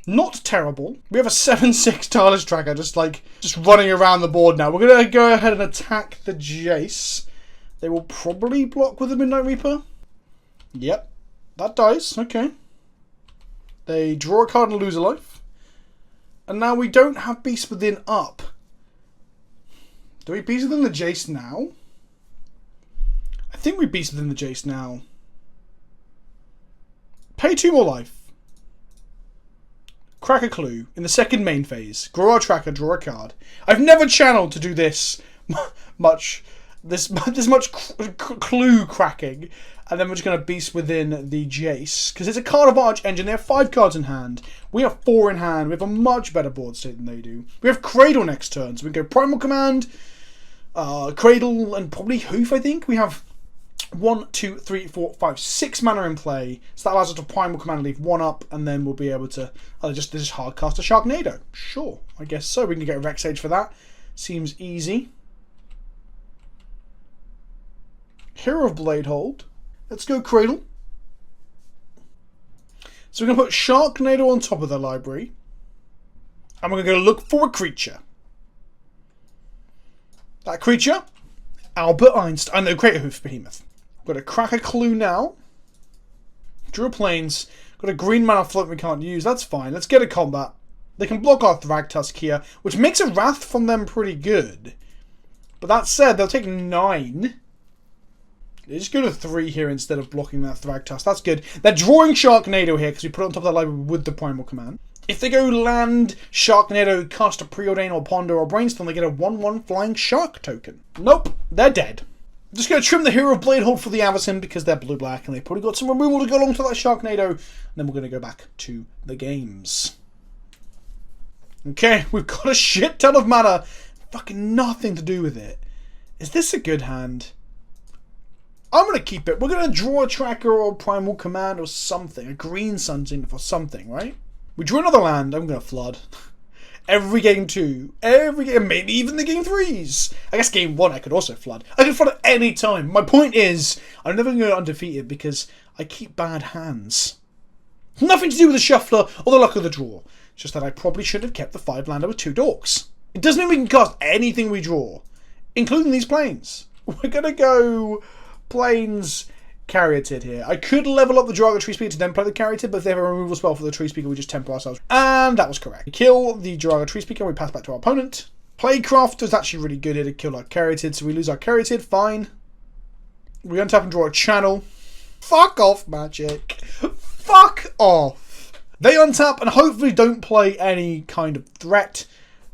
A: Not terrible. We have a 7/6 Tireless Tracker just running around the board now. We're going to go ahead and attack the Jace. They will probably block with the Midnight Reaper. Yep. That dies. Okay. They draw a card and lose a life. And now we don't have Beast Within up. Do we Beast Within the Jace now? I think we Beast Within the Jace now. Pay 2 more life. Crack a clue in the second main phase. Grow our tracker, draw a card. I've never channeled to do this much clue cracking. And then we're just going to Beast Within the Jace. Because it's a card advantage engine. They have 5 cards in hand. We have 4 in hand. We have a much better board state than they do. We have Cradle next turn. So we can go Primal Command, Cradle, and probably Hoof, I think. We have 1, 2, 3, 4, 5, 6 mana in play. So that allows us to Primal Command and leave 1 up. And then we'll be able to just hard cast a Sharknado. Sure, I guess so. We can get a Rex Sage for that. Seems easy. Hero of Bladehold. Let's go Cradle. So we're going to put Sharknado on top of the library. And we're going to go look for a creature. That creature, Albert Einstein. No, Greater Hoof Behemoth. Got to crack a clue now. Draw planes. Got a green mana float we can't use. That's fine. Let's get a combat. They can block our Thragtusk here, which makes a Wrath from them pretty good. But that said, they'll take 9. They just go to 3 here instead of blocking that Thragtusk. That's good. They're drawing Sharknado here because we put it on top of the library with the Primal Command. If they go land, Sharknado, cast a Preordain or Ponder or Brainstorm, they get a 1/1 Flying Shark token. Nope, they're dead. I'm just going to trim the Hero of Bladehold for the Avacyn because they're blue-black and they've probably got some removal to go along to that Sharknado. And then we're going to go back to the games. Okay, we've got a shit ton of mana. Fucking nothing to do with it. Is this a good hand? I'm going to keep it. We're going to draw a Tracker or a Primal Command or something. A Green Sun's in for something, right? We drew another land. I'm going to flood. Every game 2. Every game. Maybe even the game 3s. I guess game 1 I could also flood. I can flood at any time. My point is, I'm never going to go undefeated because I keep bad hands. Nothing to do with the shuffler or the luck of the draw. Just that I probably should have kept the 5-lander with 2 dorks. It doesn't mean we can cast anything we draw, including these planes. We're going to go planes Caryatid here. I could level up the Draga Tree Speaker to then play the Caryatid, but if they have a removal spell for the Tree Speaker, we just temper ourselves. And that was correct. We kill the Draga Tree Speaker, we pass back to our opponent. Playcraft is actually really good here to kill our Caryatid, so we lose our Caryatid, fine. We untap and draw a channel. Fuck off, Magic. Fuck off. They untap and hopefully don't play any kind of threat.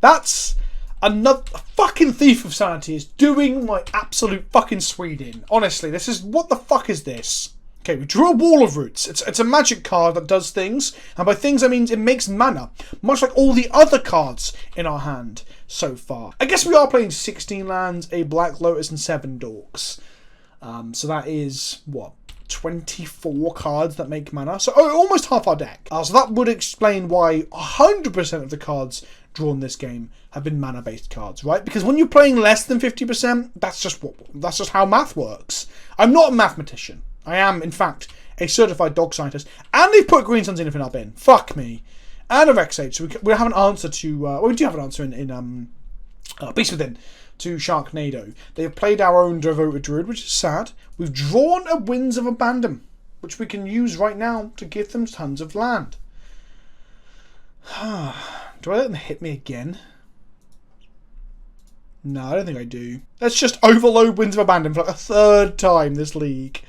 A: That's another fucking Thief of Sanity is doing my absolute fucking Sweden. Honestly, this is... What the fuck is this? Okay, we draw a Wall of Roots. It's a magic card that does things. And by things, I mean it makes mana. Much like all the other cards in our hand so far. I guess we are playing 16 lands, a Black Lotus, and 7 Dorks. So that is, what? 24 cards that make mana. So almost half our deck. So that would explain why 100% of the cards drawn this game have been mana based cards, right? Because when you're playing less than 50%, that's just how math works. I'm not a mathematician. I am, in fact, a certified dog scientist. And they've put Green Sun's in our bin. Fuck me. And a Vex Age. So we have an answer to... well, we do have an answer in Beast Within. To Sharknado. They've played our own Devoted Druid, which is sad. We've drawn a Winds of Abandon, which we can use right now to give them tons of land. Do I let them hit me again? No, I don't think I do. Let's just overload Winds of Abandon for like a 3rd time this league.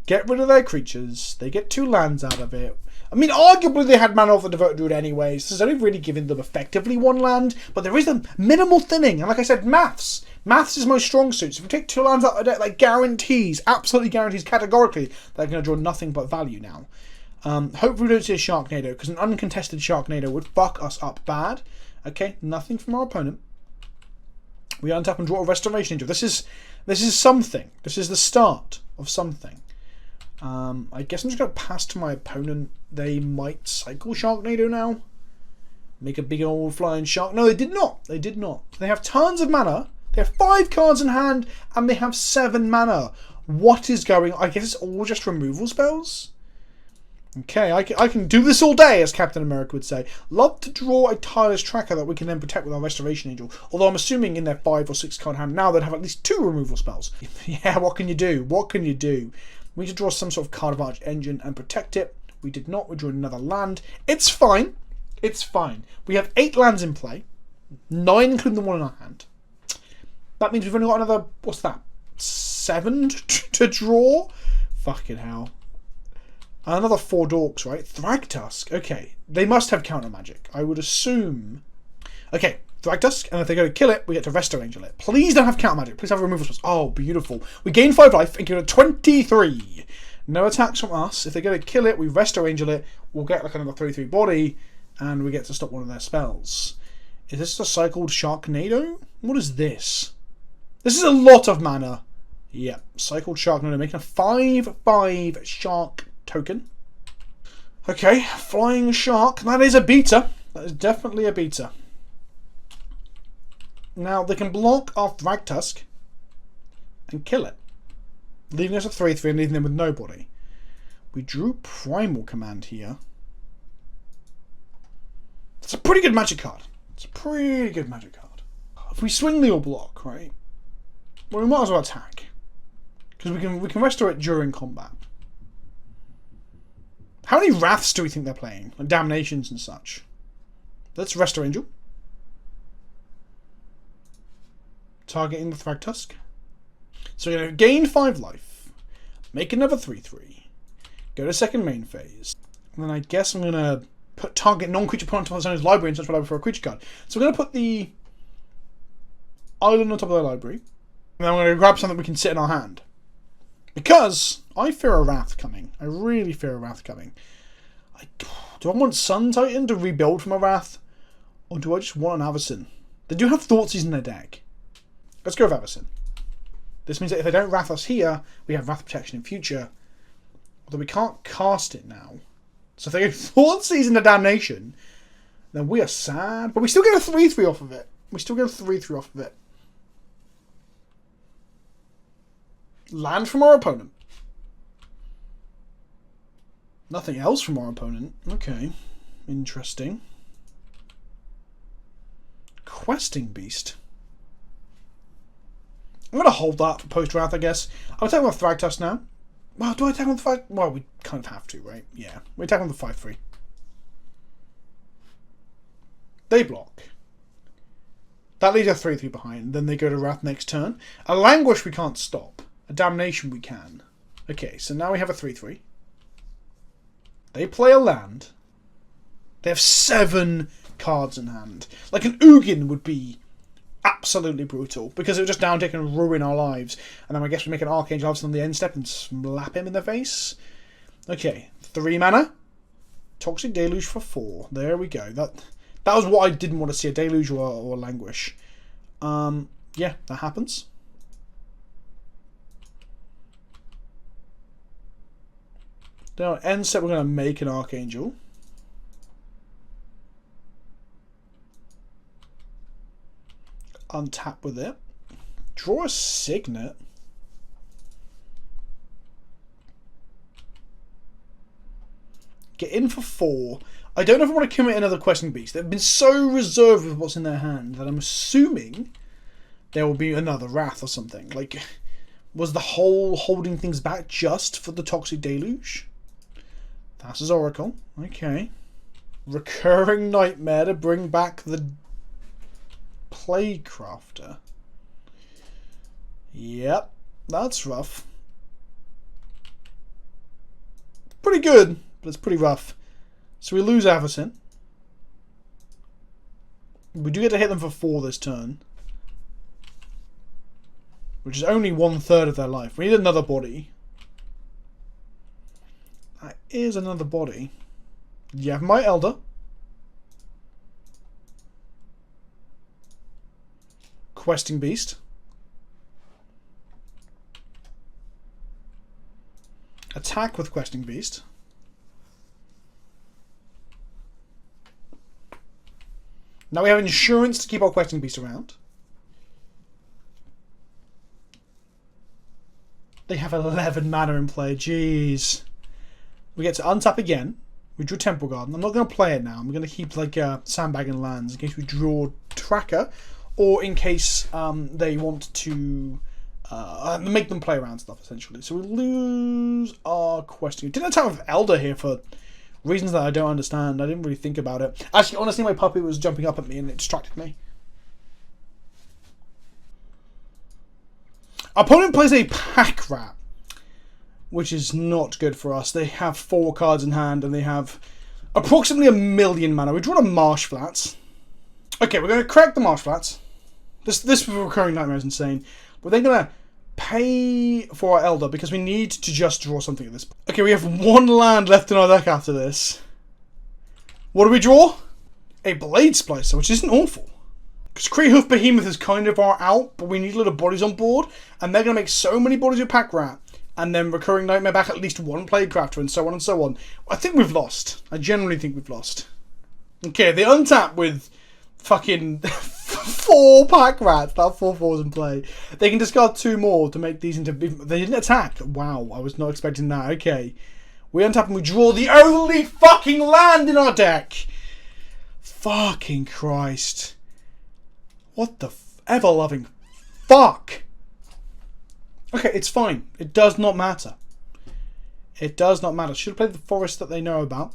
A: Get rid of their creatures. They get 2 lands out of it. I mean, arguably they had mana off the Devoted Druid anyway, so it's only really giving them effectively 1 land, but there is a minimal thinning, and like I said, maths. Maths is my strong suit, so if we take 2 lands out of the deck, that guarantees, absolutely guarantees categorically, they're going to draw nothing but value now. Hopefully we don't see a Sharknado, because an uncontested Sharknado would fuck us up bad. Okay, nothing from our opponent. We untap and draw a Restoration Angel. This is something. This is the start of something. I guess I'm just going to pass to my opponent. They might cycle Sharknado now. Make a big old flying shark. No, they did not. They did not. They have tons of mana. They have 5 cards in hand, and they have 7 mana. What is going on? I guess it's all just removal spells? Okay, I can do this all day, as Captain America would say. Love to draw a tireless tracker that we can then protect with our Restoration Angel. Although I'm assuming in their 5 or 6 card hand now they'd have at least 2 removal spells. Yeah, what can you do? What can you do? We need to draw some sort of card advantage engine and protect it. We did not. We drew another land. It's fine. It's fine. We have 8 lands in play. 9 including the one in our hand. That means we've only got another, what's that? 7 to draw? Fucking hell. Another 4 dorks, right? Thragtusk. Okay. They must have counter magic. I would assume. Okay. Thragtusk, and if they go to kill it, we get to Resto Angel it. Please don't have counter magic. Please have removal spells. Oh, beautiful. We gain 5 life and get a 23. No attacks from us. If they go to kill it, we Resto Angel it. We'll get like another 3/3 body, and we get to stop one of their spells. Is this a cycled Sharknado? What is this? This is a lot of mana. Yep, cycled Sharknado, making a 5/5 shark token. Okay, flying shark. That is a beta. That is definitely a beta. Now, they can block our Thragtusk and kill it, leaving us a 3/3 and leaving them with nobody. We drew Primal Command here. It's a pretty good magic card. It's a pretty good magic card. If we swing the or block, right? Well, we might as well attack. Because we can restore it during combat. How many Wraths do we think they're playing? Like Damnations and such. Let's Restore Angel. Targeting the Thragtusk. So we're going to gain 5 life. Make another 3/3. Go to second main phase. And then I guess I'm going to put target non-creature opponent on his library and search for library for a creature card. So we're going to put the island on top of their library. And then we're going to grab something we can sit in our hand. Because I fear a Wrath coming. I really fear a Wrath coming. Do I want Sun Titan to rebuild from a Wrath? Or do I just want an Avacyn? They do have Thoughtseize in their deck. Let's go with Avacyn. This means that if they don't Wrath us here, we have Wrath protection in future. Although we can't cast it now. So if they go Thoughtseize in the Damnation, then we are sad. But we still get a 3/3 off of it. We still get a 3/3 off of it. Land from our opponent. Nothing else from our opponent. Okay. Interesting. Questing Beast. I'm going to hold that for post-Wrath, I guess. I'll attack with Thragtusk now. Well, do I attack on the 5? Well, we kind of have to, right? Yeah. We attack on the 5/3. They block. That leaves a 3/3 behind. Then they go to Wrath next turn. A Languish we can't stop. A Damnation we can. Okay, so now we have a 3/3. They play a land. They have 7 cards in hand. Like an Ugin would be absolutely brutal. Because it would just downtick and ruin our lives. And then I guess we make an Archangel Avacyn on the end step and slap him in the face. Okay, 3 mana. Toxic Deluge for 4. There we go. That was what I didn't want to see. A Deluge or a Languish. Yeah, that happens. Now, end step, we're going to make an Archangel. Untap with it. Draw a Signet. Get in for 4. I don't know if I want to commit another Questing Beast. They've been so reserved with what's in their hand that I'm assuming there will be another Wrath or something. Like, was the whole holding things back just for the Toxic Deluge? Thassa's Oracle. Okay. Recurring Nightmare to bring back the Plaguecrafter. Yep. That's rough. Pretty good, but it's pretty rough. So we lose Avacyn. We do get to hit them for 4 this turn. Which is only 1/3 of their life. We need another body. That is another body. You have my Elder. Questing Beast. Attack with Questing Beast. Now we have insurance to keep our Questing Beast around. They have 11 mana in play. Jeez. We get to untap again. We drew Temple Garden. I'm not going to play it now. I'm going to keep like sandbagging lands in case we draw Tracker, or in case they want to make them play around stuff, essentially. So we lose our Questing. Didn't attack with Elder here for reasons that I don't understand. I didn't really think about it. Actually, honestly, my puppy was jumping up at me and it distracted me. Our opponent plays a Pack Rat, which is not good for us. They have 4 cards in hand and they have approximately 1 million mana. We draw a Marsh Flats. Okay, we're going to correct the Marsh Flats. This Recurring Nightmare is insane. But they're going to pay for our Elder because we need to just draw something at this point. Okay, we have 1 land left in our deck after this. What do we draw? A Blade Splicer, which isn't awful. Because Kreehoof Behemoth is kind of our out, but we need a lot of bodies on board. And they're going to make so many bodies with Pack Rat. And then Recurring Nightmare back at least 1 Plaguecrafter and so on and so on. I think we've lost. I generally think we've lost. Okay, they untap with fucking 4 Pack Rats. That 4/4s in play. They can discard 2 more to make these into... They didn't attack. Wow, I was not expecting that. Okay. We untap and we draw the only fucking land in our deck. Fucking Christ. What the ever-loving fuck? Okay, it's fine. It does not matter. It does not matter. Should have played the forest that they know about.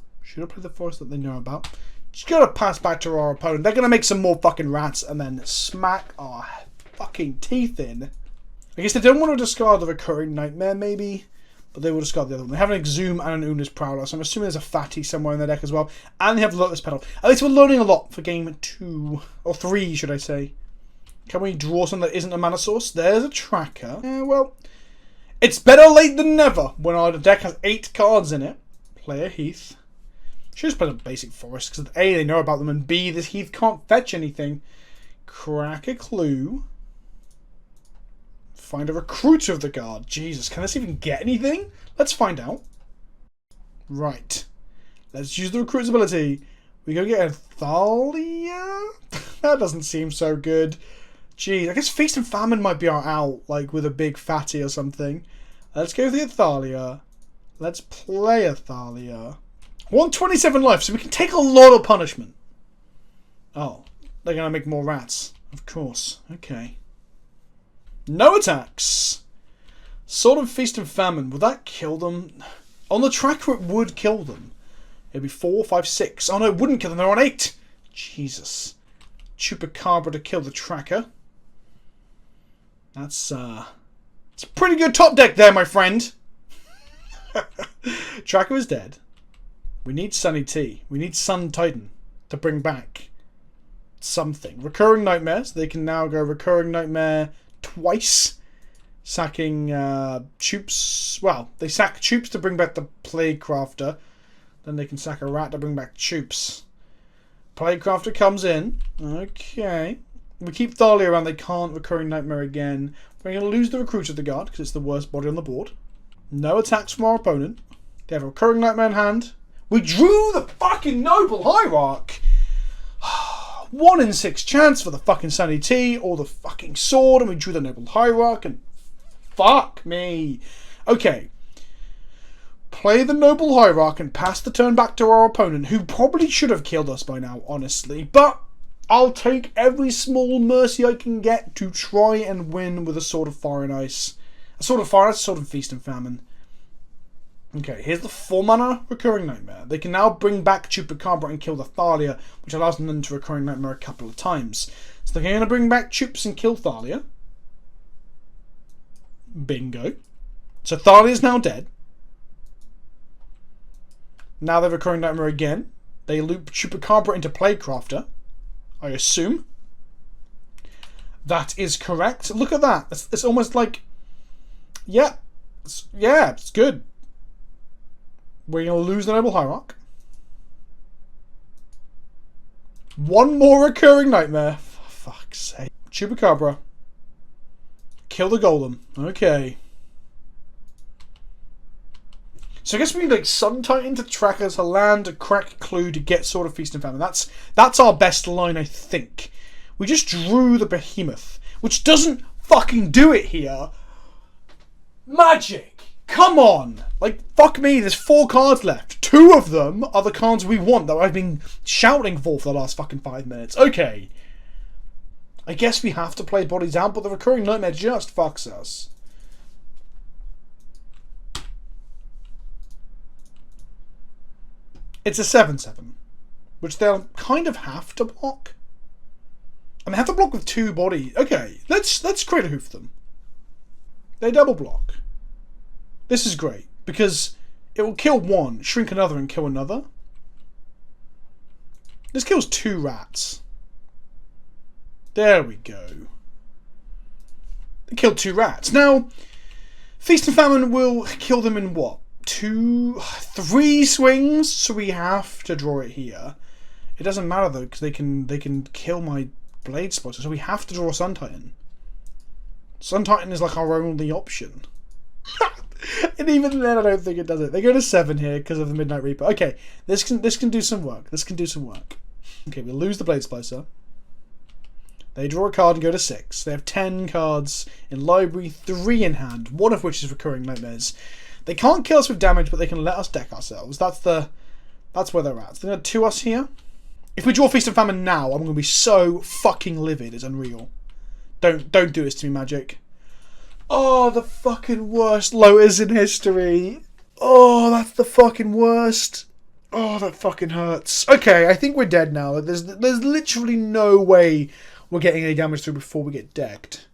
A: Just gotta pass back to our opponent. They're gonna make some more fucking rats and then smack our fucking teeth in. I guess they don't want to discard the recurring nightmare, maybe, but they will discard the other one. They have an Exhume and an Una's Prowler, so I'm assuming there's a Fatty somewhere in their deck as well. And they have Lotus Petal. At least we're learning a lot for game 2, or 3, should I say. Can we draw something that isn't a mana source? There's a tracker. Well, it's better late than never when our deck has 8 cards in it. Play a Heath. Should just play a basic forest, because A, they know about them, and B, this Heath can't fetch anything. Crack a clue. Find a recruiter of the guard. Jesus, can this even get anything? Let's find out. Right. Let's use the recruiter's ability. We go get a Thalia? That doesn't seem so good. Jeez, I guess Feast and Famine might be our out, like with a big fatty or something. Let's go for the Thalia. Let's play a Thalia. 127 life, so we can take a lot of punishment. Oh, they're going to make more rats. Of course. Okay. No attacks. Sword of Feast and Famine. Would that kill them? On the tracker, it would kill them. It'd be 4, 5, 6. Oh no, it wouldn't kill them. They're on 8. Jesus. Chupacabra to kill the tracker. It's a pretty good top deck there, my friend. Tracker is dead. We need Sunny T. We need Sun Titan to bring back something. Recurring Nightmares. They can now go Recurring Nightmare twice. Sacking Choops. Well, they sack Choops to bring back the Plaguecrafter. Then they can sack a rat to bring back Choops. Plaguecrafter comes in. Okay. We keep Thalia around. They can't Recurring Nightmare again. We're going to lose the Recruiter of the Guard because it's the worst body on the board. No attacks from our opponent. They have a Recurring Nightmare in hand. We drew the fucking Noble Hierarch. 1 in 6 chance for the fucking Sunny T or the fucking sword, and we drew the Noble Hierarch, and fuck me. Okay. Play the Noble Hierarch and pass the turn back to our opponent, who probably should have killed us by now, honestly. But I'll take every small mercy I can get to try and win with a Sword of Fire and Ice. A Sword of Fire and Ice, a Sword of Feast and Famine. Okay, here's the 4 mana Recurring Nightmare. They can now bring back Chupacabra and kill the Thalia, which allows them to Recurring Nightmare a couple of times. So they're going to bring back Chups and kill Thalia. Bingo. So Thalia's now dead. Now they're Recurring Nightmare again. They loop Chupacabra into Plaguecrafter, I assume. That is correct. Look at that. It's almost like... Yeah. It's good. We're going to lose the Noble Hierarch. 1 more Recurring Nightmare. For fuck's sake. Chupacabra. Kill the Golem. Okay. So I guess we need like Sun Titan to track us, a land, a crack clue to get Sword of Feast and Famine. That's our best line, I think. We just drew the Behemoth, which doesn't fucking do it here. Magic! Come on! Like, fuck me, there's 4 cards left. 2 of them are the cards we want that I've been shouting for the last fucking 5 minutes. Okay. I guess we have to play Bodies Out, but the Recurring Nightmare just fucks us. It's a 7/7, which they'll kind of have to block. I mean, have to block with 2 bodies. Okay, let's create a hoof them. They double block. This is great, because it will kill 1, shrink another, and kill another. This kills 2 rats. There we go. They killed 2 rats. Now, Feast and Famine will kill them in what? 2, 3 swings? So we have to draw it here. It doesn't matter though, because they can kill my Blade Spotter, so we have to draw Sun Titan. Sun Titan is like our only option. And even then, I don't think it does it. They go to 7 here because of the Midnight Reaper. Okay, this can do some work. This can do some work. Okay, we lose the Blade Splicer. They draw a card and go to 6. They have 10 cards in library, 3 in hand, 1 of which is Recurring Nightmares. They can't kill us with damage, but they can let us deck ourselves. That's where they're at. So they're going to 2 us here. If we draw Feast and Famine now, I'm going to be so fucking livid. It's unreal. Don't do this to me, Magic. Oh, the fucking worst Lotus in history. Oh, that's the fucking worst. Oh, that fucking hurts. Okay, I think we're dead now. There's literally no way we're getting any damage through before we get decked.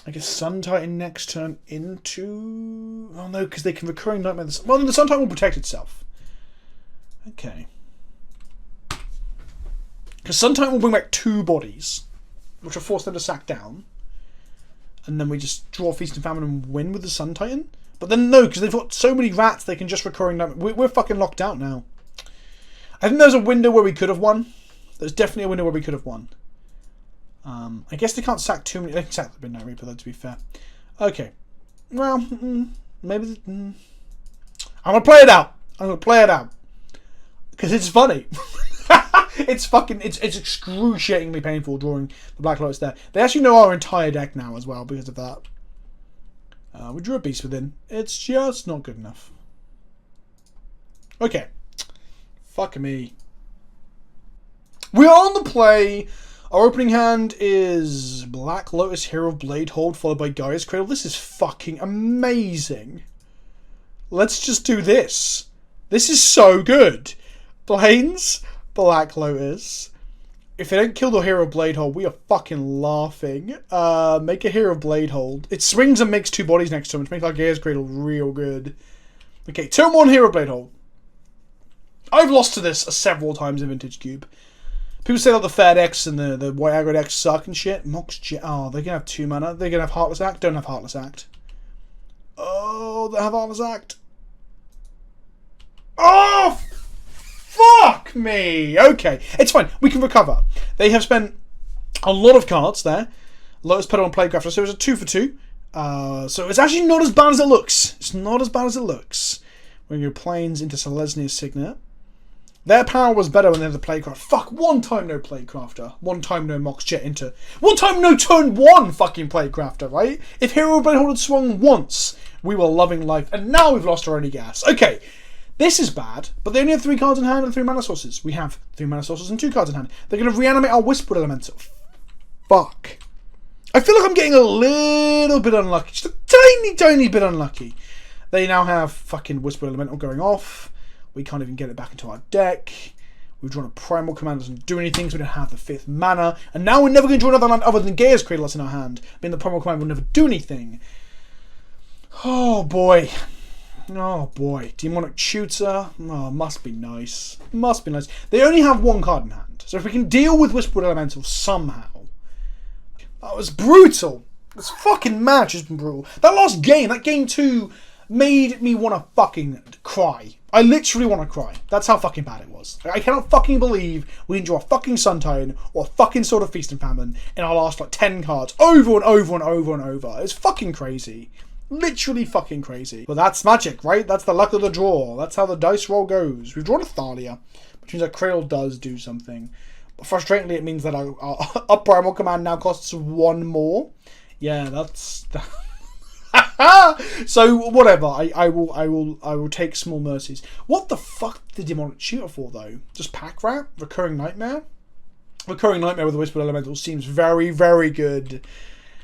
A: I guess Sun Titan next turn into... Oh no, because they can Recurring Nightmare... Well, then the Sun Titan will protect itself. Okay. Because Sun Titan will bring back 2 bodies, which will force them to sack down. And then we just draw Feast and Famine and win with the Sun Titan. But then no, because they've got so many rats they can just Recurring Nightmare... We're fucking locked out now. I think there's a window where we could have won. There's definitely a window where we could have won. I guess they can't sack too many... They can sack the Midnight Reaper, though, to be fair. Okay. Well, maybe... I'm going to play it out. I'm going to play it out. Because it's funny. It's fucking... It's excruciatingly painful drawing the Black Lotus there. They actually know our entire deck now as well because of that. We drew a Beast Within. It's just not good enough. Okay. Fuck me. We are on the play... Our opening hand is Black Lotus, Hero of Bladehold, followed by Gaia's Cradle. This is fucking amazing. Let's just do this. This is so good. Plains, Black Lotus. If they don't kill the Hero of Bladehold, we are fucking laughing. Make a Hero of Bladehold. It swings and makes 2 bodies next to him, which makes our Gaia's Cradle real good. Okay, turn 1 Hero of Bladehold. I've lost to this several times in Vintage Cube. People say that the fair decks and the white aggro decks suck and shit. Oh, they're going to have 2 mana. They're going to have Heartless Act. Don't have Heartless Act. Oh, they have Heartless Act. Oh, fuck me. Okay, it's fine. We can recover. They have spent a lot of cards there. Lotus Petal and Playcrafter. So it's a 2 for 2. So it's actually not as bad as it looks. It's not as bad as it looks. When your Plains into Selesnia's Signet. Their power was better when they had the Playcraft. Fuck, 1 time no Playcrafter. 1 time no Mox Jet into... 1 time no turn 1 fucking Playcrafter, right? If Hero of Bladehold had swung once, we were loving life. And now we've lost our only gas. Okay, this is bad, but they only have 3 cards in hand and 3 mana sources. We have 3 mana sources and 2 cards in hand. They're going to reanimate our Whispered Elemental. Fuck. I feel like I'm getting a little bit unlucky. Just a tiny, tiny bit unlucky. They now have fucking Whispered Elemental going off. We can't even get it back into our deck. We've drawn a Primal Command, doesn't do anything, so we don't have the 5th mana. And now we're never going to draw another land other than Gaia's Cradle that's in our hand. Meaning the Primal Command will never do anything. Oh boy. Oh boy. Demonic Tutor. Oh, must be nice. Must be nice. They only have 1 card in hand. So if we can deal with Whispered Elemental somehow. That was brutal. This fucking match has been brutal. That last game, that game 2, made me want to fucking cry. I literally want to cry. That's how fucking bad it was. I cannot fucking believe we didn't draw a fucking Sun Titan or a fucking Sword of Feast and Famine in our last like 10 cards over and over and over and over. It's fucking crazy. Literally fucking crazy. But that's magic, right? That's the luck of the draw. That's how the dice roll goes. We've drawn a Thalia, which means our Cradle does do something. But frustratingly, it means that our Primal Command now costs 1 more. Yeah, that's... So whatever, I will take small mercies. What the fuck did Demonic Tutor for though? Just Pack Rat? Recurring Nightmare? Recurring Nightmare with the Whispered Elemental seems very, very good.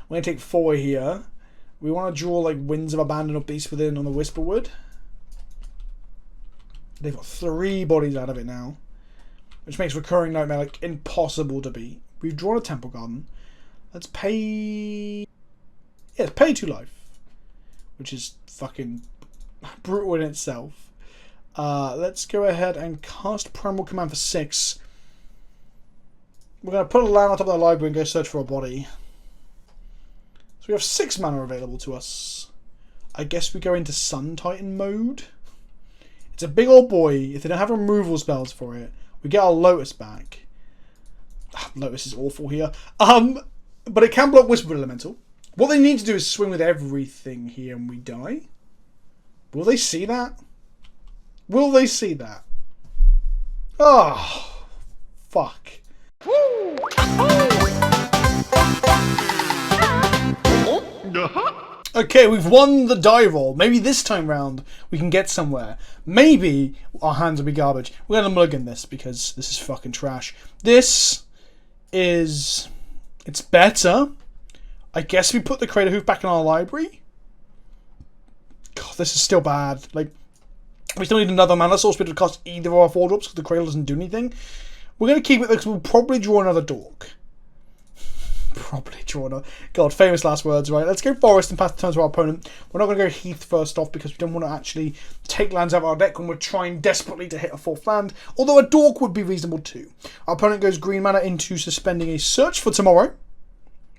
A: We're gonna take 4 here. We want to draw like Winds of Abandon or Beast Within on the Whisperwood. They've got 3 bodies out of it now, which makes Recurring Nightmare like impossible to beat. We've drawn a Temple Garden. Let's pay... Yeah, let's pay 2 life. Which is fucking brutal in itself. Let's go ahead and cast Primal Command for 6. We're going to put a land on top of the library and go search for a body. So we have 6 mana available to us. I guess we go into Sun Titan mode. It's a big old boy. If they don't have removal spells for it, we get our Lotus back. Lotus is awful here. But it can block Whispered Elemental. What they need to do is swing with everything here and we die. Will they see that? Will they see that? Oh, fuck. Okay, we've won the die roll. Maybe this time round we can get somewhere. Maybe our hands will be garbage. We're going to mulligan this because this is fucking trash. This is... It's better. I guess we put the Crater Hoof back in our library. God, this is still bad. Like, we still need another mana source to cost either of our 4-drops because the Cradle doesn't do anything. We're going to keep it because we'll probably draw another Dork. Probably draw another... God, famous last words, right? Let's go Forest and pass the turn to our opponent. We're not going to go Heath first off because we don't want to actually take lands out of our deck when we're trying desperately to hit a 4th land. Although a Dork would be reasonable too. Our opponent goes green mana into suspending a Search for Tomorrow.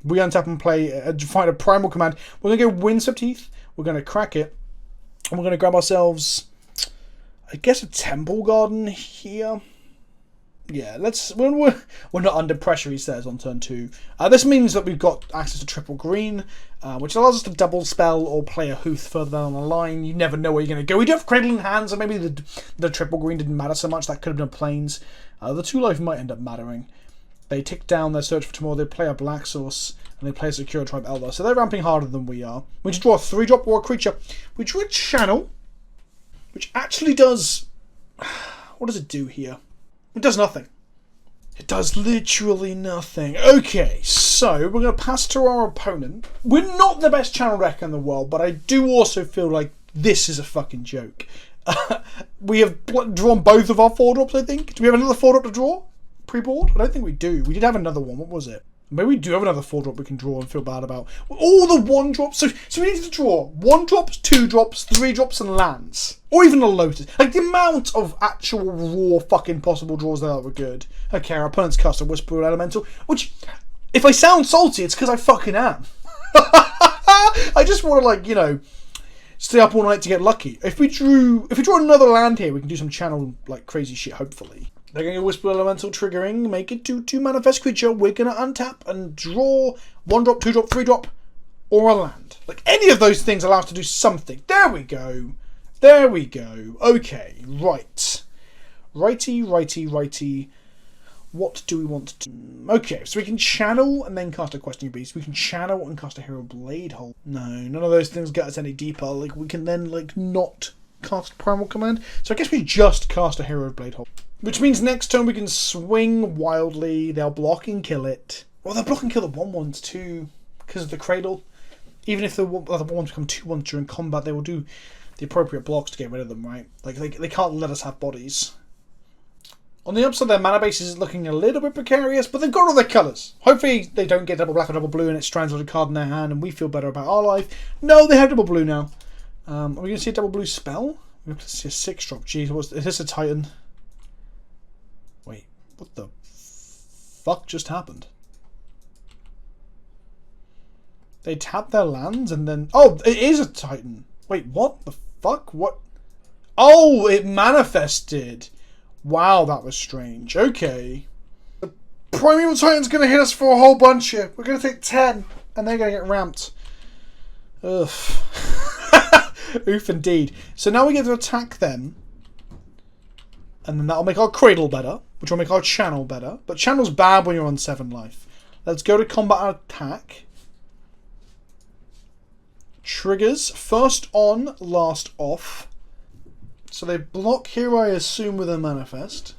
A: We untap and play, find a Primal Command. We're going to go Windswept Heath. We're going to crack it. And we're going to grab ourselves, I guess, a Temple Garden here. Yeah, we're not under pressure, he says, on turn 2. This means that we've got access to triple green, which allows us to double spell or play a Hooth further down the line. You never know where you're going to go. We do have Cradle in hand, so maybe the triple green didn't matter so much. That could have been Plains. The 2-life might end up mattering. They tick down their Search for Tomorrow, they play a Black Source, and they play a Secure Tribe Elder. So they're ramping harder than we are. We just draw a 3-drop or a creature. We draw a Channel, which actually does... What does it do here? It does nothing. It does literally nothing. Okay, so we're going to pass to our opponent. We're not the best channel deck in the world, but I do also feel like this is a fucking joke. We have drawn both of our 4-drops, I think. Do we have another 4-drop to draw? Pre-board? I don't think we do. We did have another one. What was it? Maybe we do have another 4-drop we can draw and feel bad about. All the 1-drops. So we need to draw 1-drops, 2-drops, 3-drops, and lands. Or even a Lotus. Like, the amount of actual raw fucking possible draws there were good. Okay, our opponent's cast a Whisperer Elemental. Which, if I sound salty, it's because I fucking am. I just want to, like, you know, stay up all night to get lucky. If we draw another land here, we can do some channel, like, crazy shit, hopefully. They're going to Whisper Elemental triggering, make it 2/2 manifest creature. We're going to untap and draw 1-drop, 2-drop, 3-drop, or a land. Like, any of those things allow us to do something. There we go. There we go. Okay, right. Righty, righty, righty. What do we want to do? Okay, so we can channel and then cast a Questing Beast. We can channel and cast a Hero Blade Hole. No, none of those things get us any deeper. Like, we can then, like, not cast Primal Command. So I guess we just cast a Hero Blade Hole. Which means next turn we can swing wildly. They'll block and kill it. Well, they'll block and kill the 1/1s too, because of the Cradle. Even if the other 1/1s become 2/1s during combat, they will do the appropriate blocks to get rid of them, right? Like, they can't let us have bodies. On the upside, their mana base is looking a little bit precarious, but they've got all their colours. Hopefully they don't get double black or double blue and it strands with a card in their hand and we feel better about our life. No, they have double blue now. Are we going to see a double blue spell? We're going to see a 6-drop. Jeez, is this a Titan? Wait, what the fuck just happened? They tap their lands and then... Oh, it is a Titan. Wait, what the fuck? What? Oh, it manifested. Wow, that was strange. Okay. The Primeval Titan's going to hit us for a whole bunch here. We're going to take 10, and they're going to get ramped. Ugh. Oof, indeed. So now we get to attack them. And then that'll make our Cradle better, which will make our Channel better. But Channel's bad when you're on 7 life. Let's go to combat and attack. Triggers. First on, last off. So they block here, I assume, with a manifest.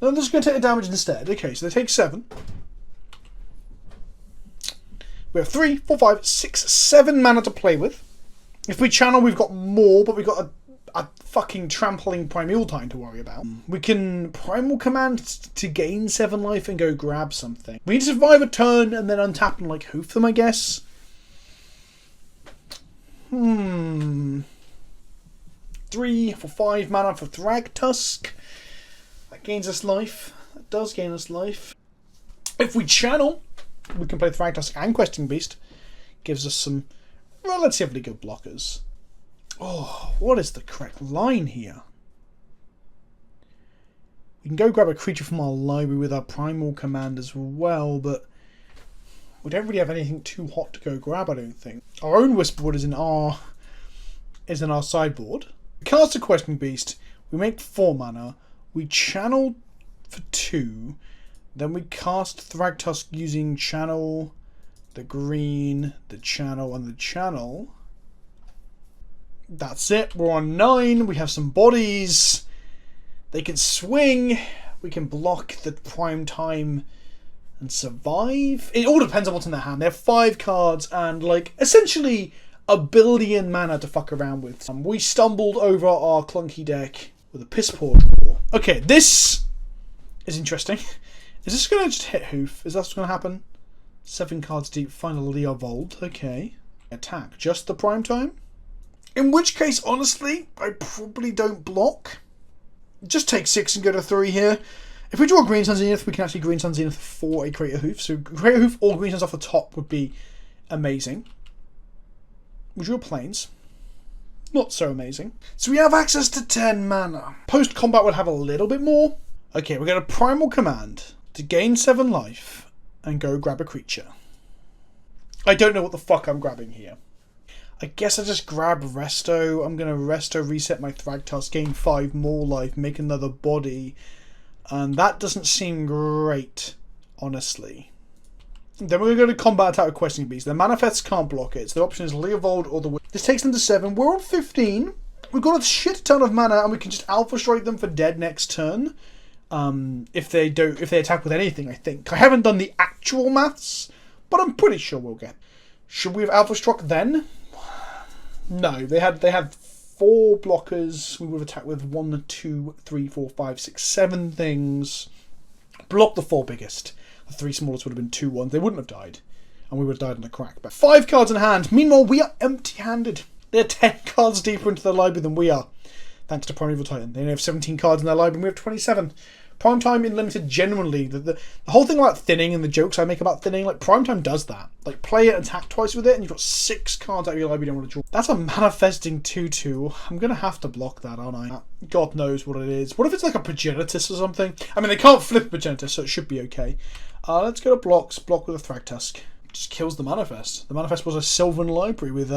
A: No, they're just going to take the damage instead. Okay, so they take 7. We have 3, 4, 5, 6, 7 mana to play with. If we channel, we've got more, but we've got a fucking trampling Primeval Titan to worry about. We can Primal Command to gain 7 life and go grab something. We need to survive a turn and then untap and, like, hoof them, I guess. 3 for 5 mana for Thragtusk. That gains us life. That does gain us life. If we channel, we can play Thragtusk and Questing Beast. Gives us some relatively good blockers. Oh, what is the correct line here? We can go grab a creature from our library with our Primal Command as well, but we don't really have anything too hot to go grab, I don't think. Our own Whisperwood is in our sideboard. We cast a Questing Beast, we make 4 mana, we channel for 2, then we cast Thragtusk using channel the green, the channel, and the channel. That's it. We're on 9. We have some bodies. They can swing. We can block the prime time and survive. It all depends on what's in their hand. They have 5 cards and, like, essentially a billion mana to fuck around with. We stumbled over our clunky deck with a piss poor draw. Okay, this is interesting. Is this going to just hit Hoof? Is that what's going to happen? 7 cards deep, final Leovold. Okay. Attack. Just the prime time? In which case, honestly, I probably don't block. Just take 6 and go to 3 here. If we draw Green Sun Zenith, we can actually Green Sun Zenith for a Crater Hoof. So Crater Hoof or Green Suns off the top would be amazing. We draw Plains. Not so amazing. So we have access to 10 mana. Post-combat would have a little bit more. Okay, we're going to Primal Command to gain 7 life and go grab a creature. I don't know what the fuck I'm grabbing here. I guess I just grab Resto. I'm going to Resto, reset my Thragtusk, gain 5 more life, make another body. And that doesn't seem great, honestly. Then we're going to go to Combat Attack with Questing Beast. The Manifests can't block it, so the option is Leovold or the... This takes them to 7. We're on 15. We've got a shit ton of mana, and we can just Alpha Strike them for dead next turn. If they attack with anything, I think. I haven't done the actual maths, but I'm pretty sure we'll get. Should we have Alpha Struck then? No, they had 4 blockers. We would have attacked with 1, 2, 3, 4, 5, 6, 7 things. Block the 4 biggest. The 3 smallest would have been 2-1. They wouldn't have died. And we would have died on a crack. But 5 cards in hand. Meanwhile, we are empty-handed. They're 10 cards deeper into their library than we are. Thanks to Primeval Titan. They only have 17 cards in their library and we have 27. Primetime in Limited, genuinely, the whole thing about thinning and the jokes I make about thinning, like, Primetime does that. Like, play it and attack twice with it, and you've got 6 cards out of your library you don't want to draw. That's a Manifesting 2-2. I'm going to have to block that, aren't I? God knows what it is. What if it's like a Progenitus or something? I mean, they can't flip Progenitus, so it should be okay. Let's go to blocks. Block with a Thragtusk. Just kills the Manifest. The Manifest was a Sylvan library with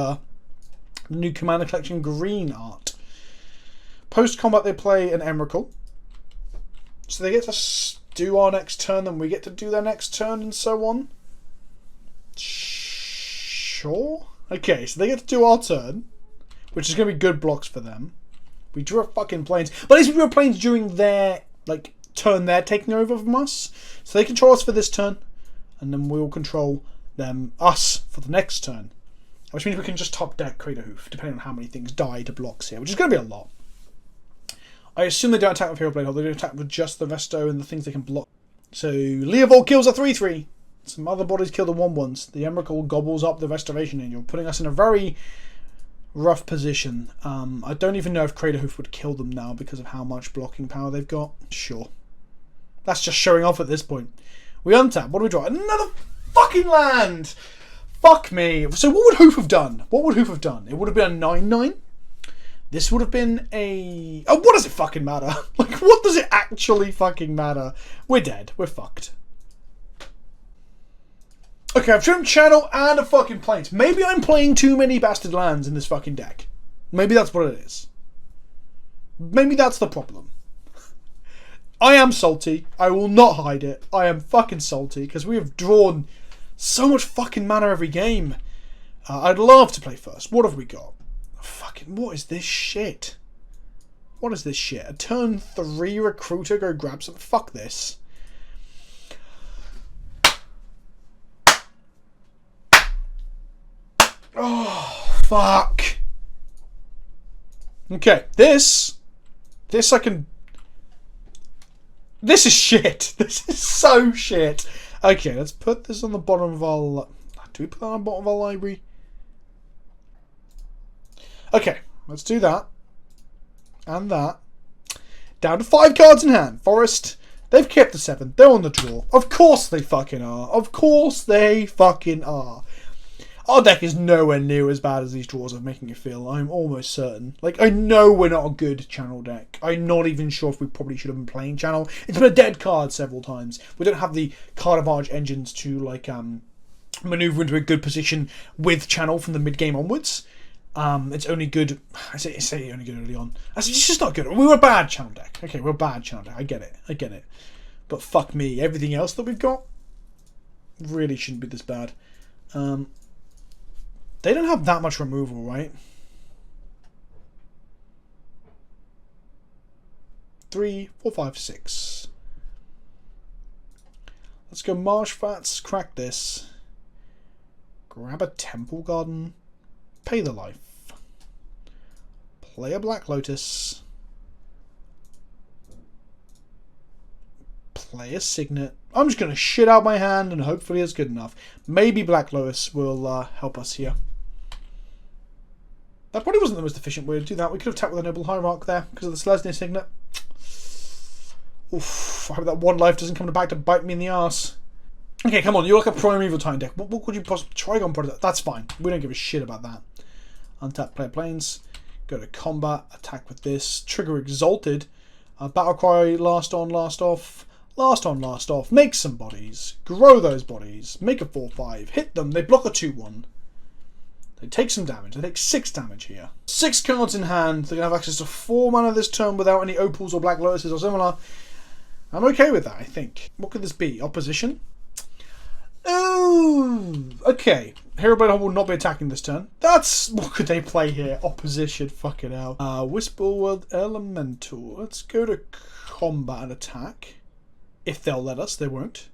A: new Commander Collection green art. Post-combat, they play an Emrakul. So they get to do our next turn, then we get to do their next turn, and so on. Sure. Okay, so they get to do our turn, which is going to be good blocks for them. We drew a fucking Plains. But at least we drew Plains during their, like, turn they're taking over from us. So they control us for this turn, and then we'll control us for the next turn. Which means we can just top deck Crater Hoof, depending on how many things die to blocks here, which is going to be a lot. I assume they don't attack with Hero Blade Hold, they don't attack with just the Resto and the things they can block. So, Leovold kills a 3-3. Some other bodies kill the 1-1s. The Emrakul gobbles up the Restoration Angel, putting us in a very rough position. I don't even know if Crater Hoof would kill them now because of how much blocking power they've got. Sure. That's just showing off at this point. We untap. What do we draw? Another fucking land! Fuck me. So what would Hoof have done? What would Hoof have done? It would have been a 9-9. This would have been a... Oh, what does it fucking matter? Like, what does it actually fucking matter? We're dead. We're fucked. Okay, I've trimmed channel and a fucking Plains. Maybe I'm playing too many bastard lands in this fucking deck. Maybe that's what it is. Maybe that's the problem. I am salty. I will not hide it. I am fucking salty because we have drawn so much fucking mana every game. I'd love to play first. What have we got? Fucking, what is this shit? What is this shit? A turn 3 recruiter, go grab some. Fuck this. Oh, fuck. Okay, this I can... This is shit. This is so shit. Okay, let's put this on the bottom of our... Do we put that on the bottom of our library? Okay, let's do that. And that. Down to 5 cards in hand. Forest. They've kept the 7. They're on the draw. Of course they fucking are. Of course they fucking are. Our deck is nowhere near as bad as these draws are making it feel. I'm almost certain. Like, I know we're not a good channel deck. I'm not even sure if we probably should have been playing channel. It's been a dead card several times. We don't have the Carnivage engines to, like, maneuver into a good position with channel from the mid-game onwards. It's only good... I say only good early on. It's just not good. We were a bad channel deck. Okay, we're a bad channel deck. I get it. But fuck me. Everything else that we've got really shouldn't be this bad. They don't have that much removal, right? 3, 4, 5, 6. Let's go Marsh Fats, crack this. Grab a Temple Garden. Pay the life. Play a Black Lotus. Play a Signet. I'm just going to shit out my hand and hopefully it's good enough. Maybe Black Lotus will help us here. That probably wasn't the most efficient way to do that. We could have tapped with a Noble Hierarch there because of the Selesnya Signet. Oof, I hope that one life doesn't come back to bite me in the arse. Okay, come on, you're like a Primeval Time deck. What could you possibly... Trigon Predator. That's fine. We don't give a shit about that. Untap player planes. Go to combat. Attack with this. Trigger Exalted. Battle Cry. Last on, last off. Last on, last off. Make some bodies. Grow those bodies. Make a 4-5. Hit them. They block a 2-1. They take some damage. They take 6 damage here. 6 cards in hand. They're going to have access to 4 mana this turn without any Opals or Black Lotuses or similar. I'm okay with that, I think. What could this be? Opposition? Oh, okay. Hero Blade will not be attacking this turn. That's... What could they play here? Opposition. Fucking hell. Whisperworld Elemental. Let's go to combat and attack. If they'll let us. They won't.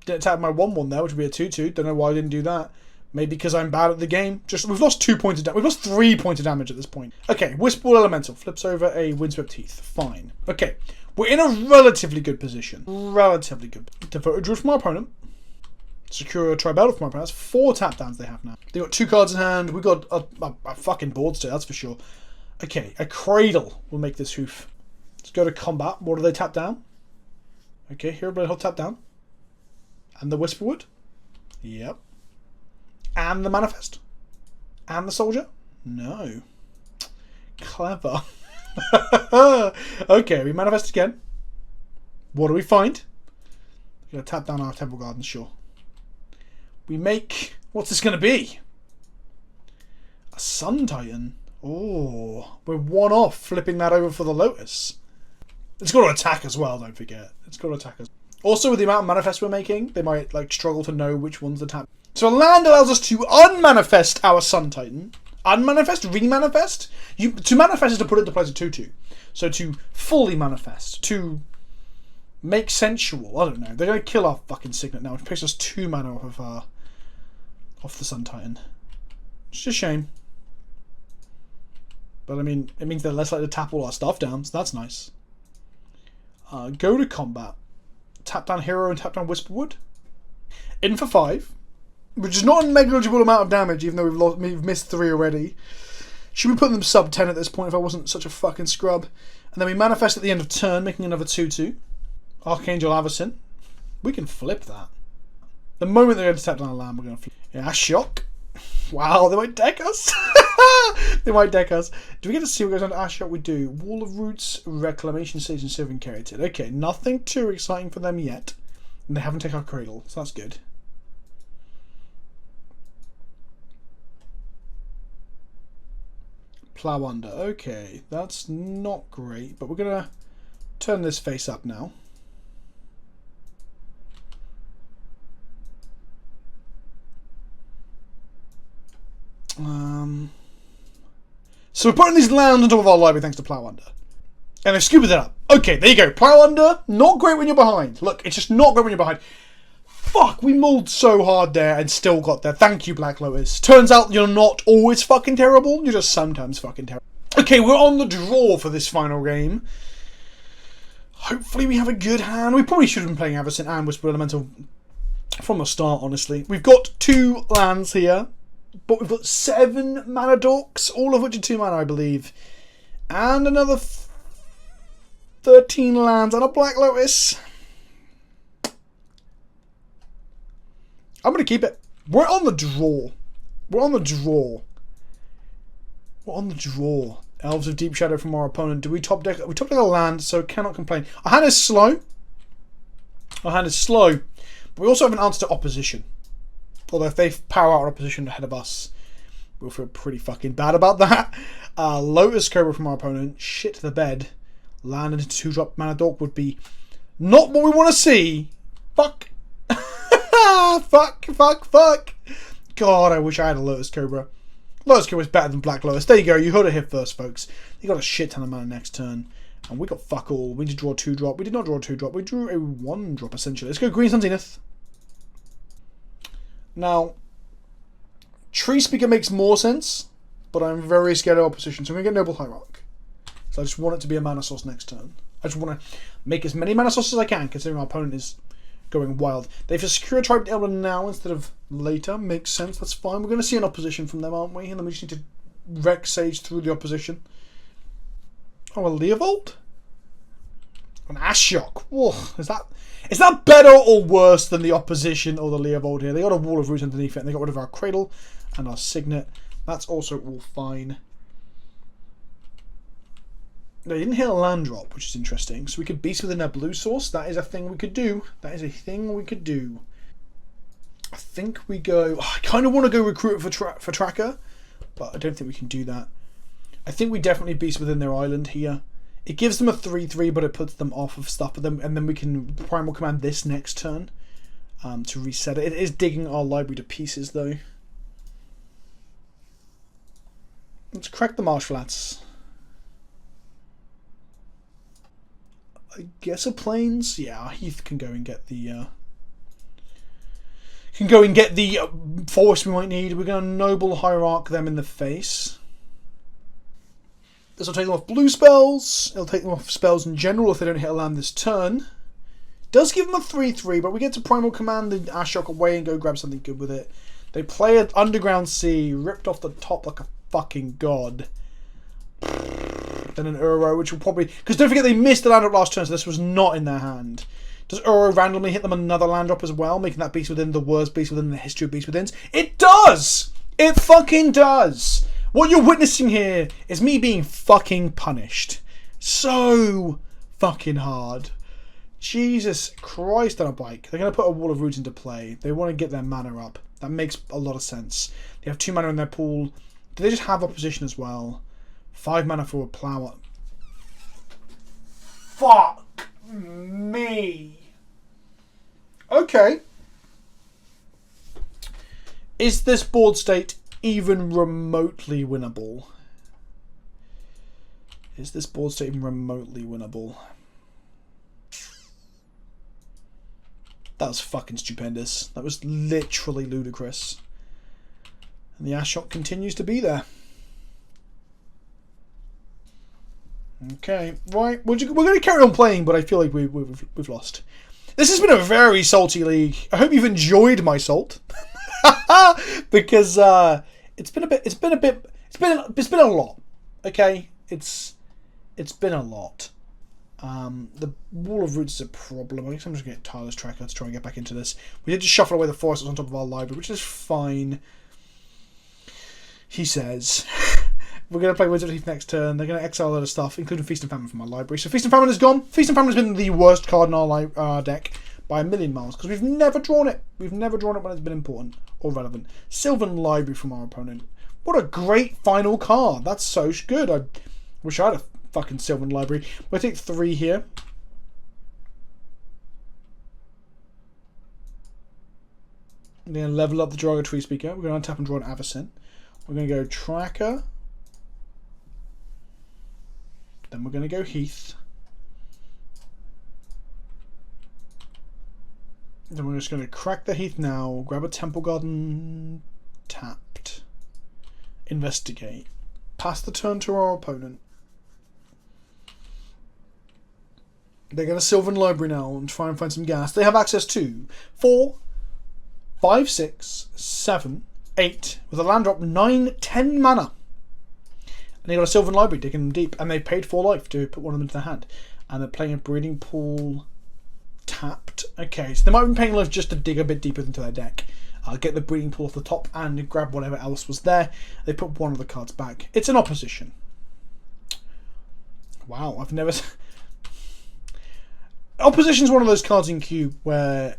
A: Didn't attack my 1-1 there, which would be a 2-2. Don't know why I didn't do that. Maybe because I'm bad at the game. We've lost 2 points of damage. We've lost 3 points of damage at this point. Okay, Whisperworld Elemental. Flips over a Windswept Heath. Fine. Okay. We're in a relatively good position. Relatively good. Devoted Druid from our opponent. Secure Tribello from our opponent. That's 4 tap downs they have now. They got 2 cards in hand. We got a fucking board state, that's for sure. Okay, a Cradle will make this hoof. Let's go to combat. What do they tap down? Okay, Hero Blade Hold tap down. And the Whisperwood. Yep. And the Manifest. And the Soldier. No. Clever. Okay, we manifest again. What do we find? We're going to tap down our Temple Garden, sure. We make... What's this going to be? A Sun Titan. Oh, we're 1 off flipping that over for the Lotus. It's got to attack as well, don't forget. It's got to attack us. Also, with the amount of manifest we're making, they might like struggle to know which one's the tap. So a land allows us to unmanifest our Sun Titan. Unmanifest? Remanifest? To manifest is to put it into place of 2-2. So to fully manifest. To make sensual. I don't know. They're going to kill our fucking Signet now, which takes us 2 mana off the Sun Titan. It's just a shame. But I mean, it means they're less likely to tap all our stuff down, so that's nice. Go to combat. Tap down Hero and tap down Whisperwood. In for 5. Which is not a negligible amount of damage, even though we've missed 3 already. Should we put them sub 10 at this point if I wasn't such a fucking scrub? And then we manifest at the end of turn, making another 2-2. Archangel Avacyn. We can flip that. The moment they're going to tap down a land, we're going to flip. Yeah, Ashiok. Wow, they might deck us. They might deck us. Do we get to see what goes on to Ashiok? We do. Wall of Roots, Reclamation Station, Sylvan Keratin. Okay, nothing too exciting for them yet. And they haven't taken our Cradle, so that's good. Plow Under. Okay, that's not great, but we're going to turn this face up now. So we're putting these lands on top of our library thanks to Plow Under. And they've scooped it up. Okay, there you go. Plow Under, not great when you're behind. Look, it's just not great when you're behind. Fuck, we mulled so hard there and still got there. Thank you, Black Lotus. Turns out you're not always fucking terrible. You're just sometimes fucking terrible. Okay, we're on the draw for this final game. Hopefully we have a good hand. We probably should have been playing Avacyn and Whisper Elemental from the start, honestly. We've got 2 lands here. But we've got 7 mana dorks, all of which are 2 mana, I believe. And another 13 lands and a Black Lotus. I'm going to keep it. We're on the draw. We're on the draw. We're on the draw. Elves of Deep Shadow from our opponent. Do we top deck? We top deck a land, so cannot complain. Our hand is slow. Our hand is slow. But we also have an answer to opposition. Although if they power out our opposition ahead of us, we'll feel pretty fucking bad about that. Lotus Cobra from our opponent. Shit the bed. Land into 2-drop mana dork would be not what we want to see. Fuck. Fuck. God, I wish I had a Lotus Cobra. Lotus Cobra is better than Black Lotus. There you go. You heard it here first, folks. They got a shit ton of mana next turn. And we got fuck all. We need to draw a 2-drop. We did not draw a 2-drop. We drew a 1-drop, essentially. Let's go Green Sun Zenith. Now, Tree Speaker makes more sense, but I'm very scared of opposition. So I'm going to get Noble Hierarch. So I just want it to be a mana source next turn. I just want to make as many mana sources as I can, considering our opponent is going wild. They've a secure Tribe Elder now instead of later. Makes sense. That's fine. We're going to see an opposition from them, aren't we? And then we just need to wreck Sage through the opposition. Oh, a Leovold? An Ashiok. Whoa, is that better or worse than the opposition or the Leovold here? They got a Wall of Roots underneath it, and they got rid of our Cradle and our Signet. That's also all fine. They didn't hit a land drop, which is interesting. So we could beast within their blue source. That is a thing we could do. That is a thing we could do. I think we go... Oh, I kind of want to go recruit for Tracker, but I don't think we can do that. I think we definitely beast within their island here. It gives them a 3-3, but it puts them off of stuff with them, and then we can Primal Command this next turn to reset it. It is digging our library to pieces, though. Let's crack the Marsh Flats. I guess a Plains. Yeah, Heath can go and get the forest we might need. We're going to Noble Hierarch them in the face. This will take them off blue spells. It'll take them off spells in general if they don't hit a land this turn. Does give them a 3-3, but we get to Primal Command the Ashiok away and go grab something good with it. They play an Underground Sea, ripped off the top like a fucking god. Then an Uro, which will probably... Because don't forget they missed the land drop last turn, so this was not in their hand. Does Uro randomly hit them another land drop as well, making that beast within the worst beast within the history of beast withins? It does! It fucking does! What you're witnessing here is me being fucking punished. So fucking hard. Jesus Christ on a bike. They're going to put a Wall of Roots into play. They want to get their mana up. That makes a lot of sense. They have 2 mana in their pool. Do they just have opposition as well? 5 mana for a Plower. Fuck me. Okay. Is this board state even remotely winnable? Is this board state even remotely winnable? That was fucking stupendous. That was literally ludicrous. And the Ashiok continues to be there. Okay, right. We're going to carry on playing, but I feel like we've lost. This has been a very salty league. I hope you've enjoyed my salt. Because it's been a lot. Okay, it's been a lot. The Wall of Roots is a problem. I guess I'm just going to get Tyler's Tracker to try and get back into this. We did just shuffle away the forest on top of our library, which is fine. He says we're going to play Wizard of Heath next turn. They're going to exile a lot of stuff, including Feast and Famine from our library. So Feast and Famine is gone. Feast and Famine has been the worst card in our deck by a million miles because we've never drawn it. We've never drawn it when it's been important or relevant. Sylvan Library from our opponent. What a great final card. That's so good. I wish I had a fucking Sylvan Library. We'll take 3 here. We're going to level up the Drago Tree Speaker. We're going to untap and draw an Avacyn. We're going to go Tracker. Then we're going to go Heath. Then we're just going to crack the Heath now. Grab a Temple Garden tapped. Investigate. Pass the turn to our opponent. They're going to Sylvan Library now and try and find some gas. They have access to 4, 5, 6, 7, 8, with a land drop 9, 10 mana. And they got a Sylvan Library digging them deep. And they paid 4 life to put one of them into their hand. And they're playing a Breeding Pool tapped. Okay, so they might have been paying life just to dig a bit deeper into their deck. Get the Breeding Pool off the top and grab whatever else was there. They put one of the cards back. It's an opposition. Wow, I've never... Opposition's one of those cards in Cube where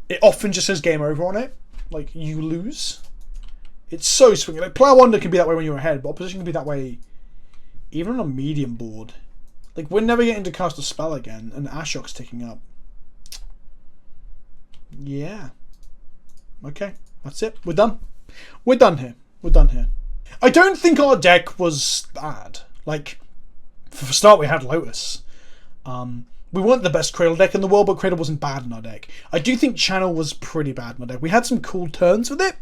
A: it often just says game over on it. Like, you lose. It's so swingy. Like, Plow Under can be that way when you're ahead, but Opposition can be that way even on a medium board. Like, we're never getting to cast a spell again, and Ashiok's ticking up. Yeah. Okay, that's it. We're done. We're done here. We're done here. I don't think our deck was bad. Like, for a start, we had Lotus. We weren't the best Cradle deck in the world, but Cradle wasn't bad in our deck. I do think Channel was pretty bad in our deck. We had some cool turns with it,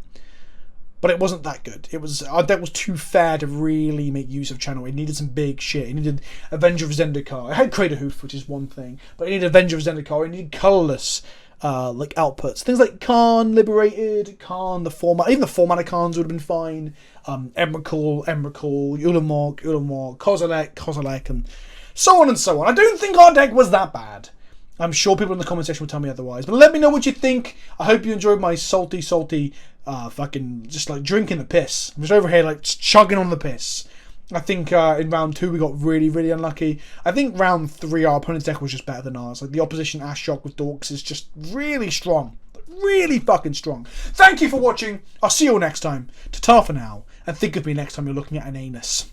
A: but it wasn't that good. Our deck was too fair to really make use of Channel. It needed some big shit. It needed Avenger of Zendikar. It had Crater Hoof, which is one thing, but it needed Avenger of Zendikar. It needed colorless like outputs. Things like Khan, Liberated, Khan, the 4 mana, even the 4 mana Khans would have been fine. Emrakul, Ulamog, Kozilek, and so on and so on. I don't think our deck was that bad. I'm sure people in the comment section will tell me otherwise. But let me know what you think. I hope you enjoyed my salty, fucking just like drinking the piss. I'm just over here like just chugging on the piss. I think in round 2 we got really, really unlucky. I think round 3 our opponent's deck was just better than ours. Like the opposition Ashiok with Dorks is just really strong. Really fucking strong. Thank you for watching. I'll see you all next time. Ta-ta for now. And think of me next time you're looking at an anus.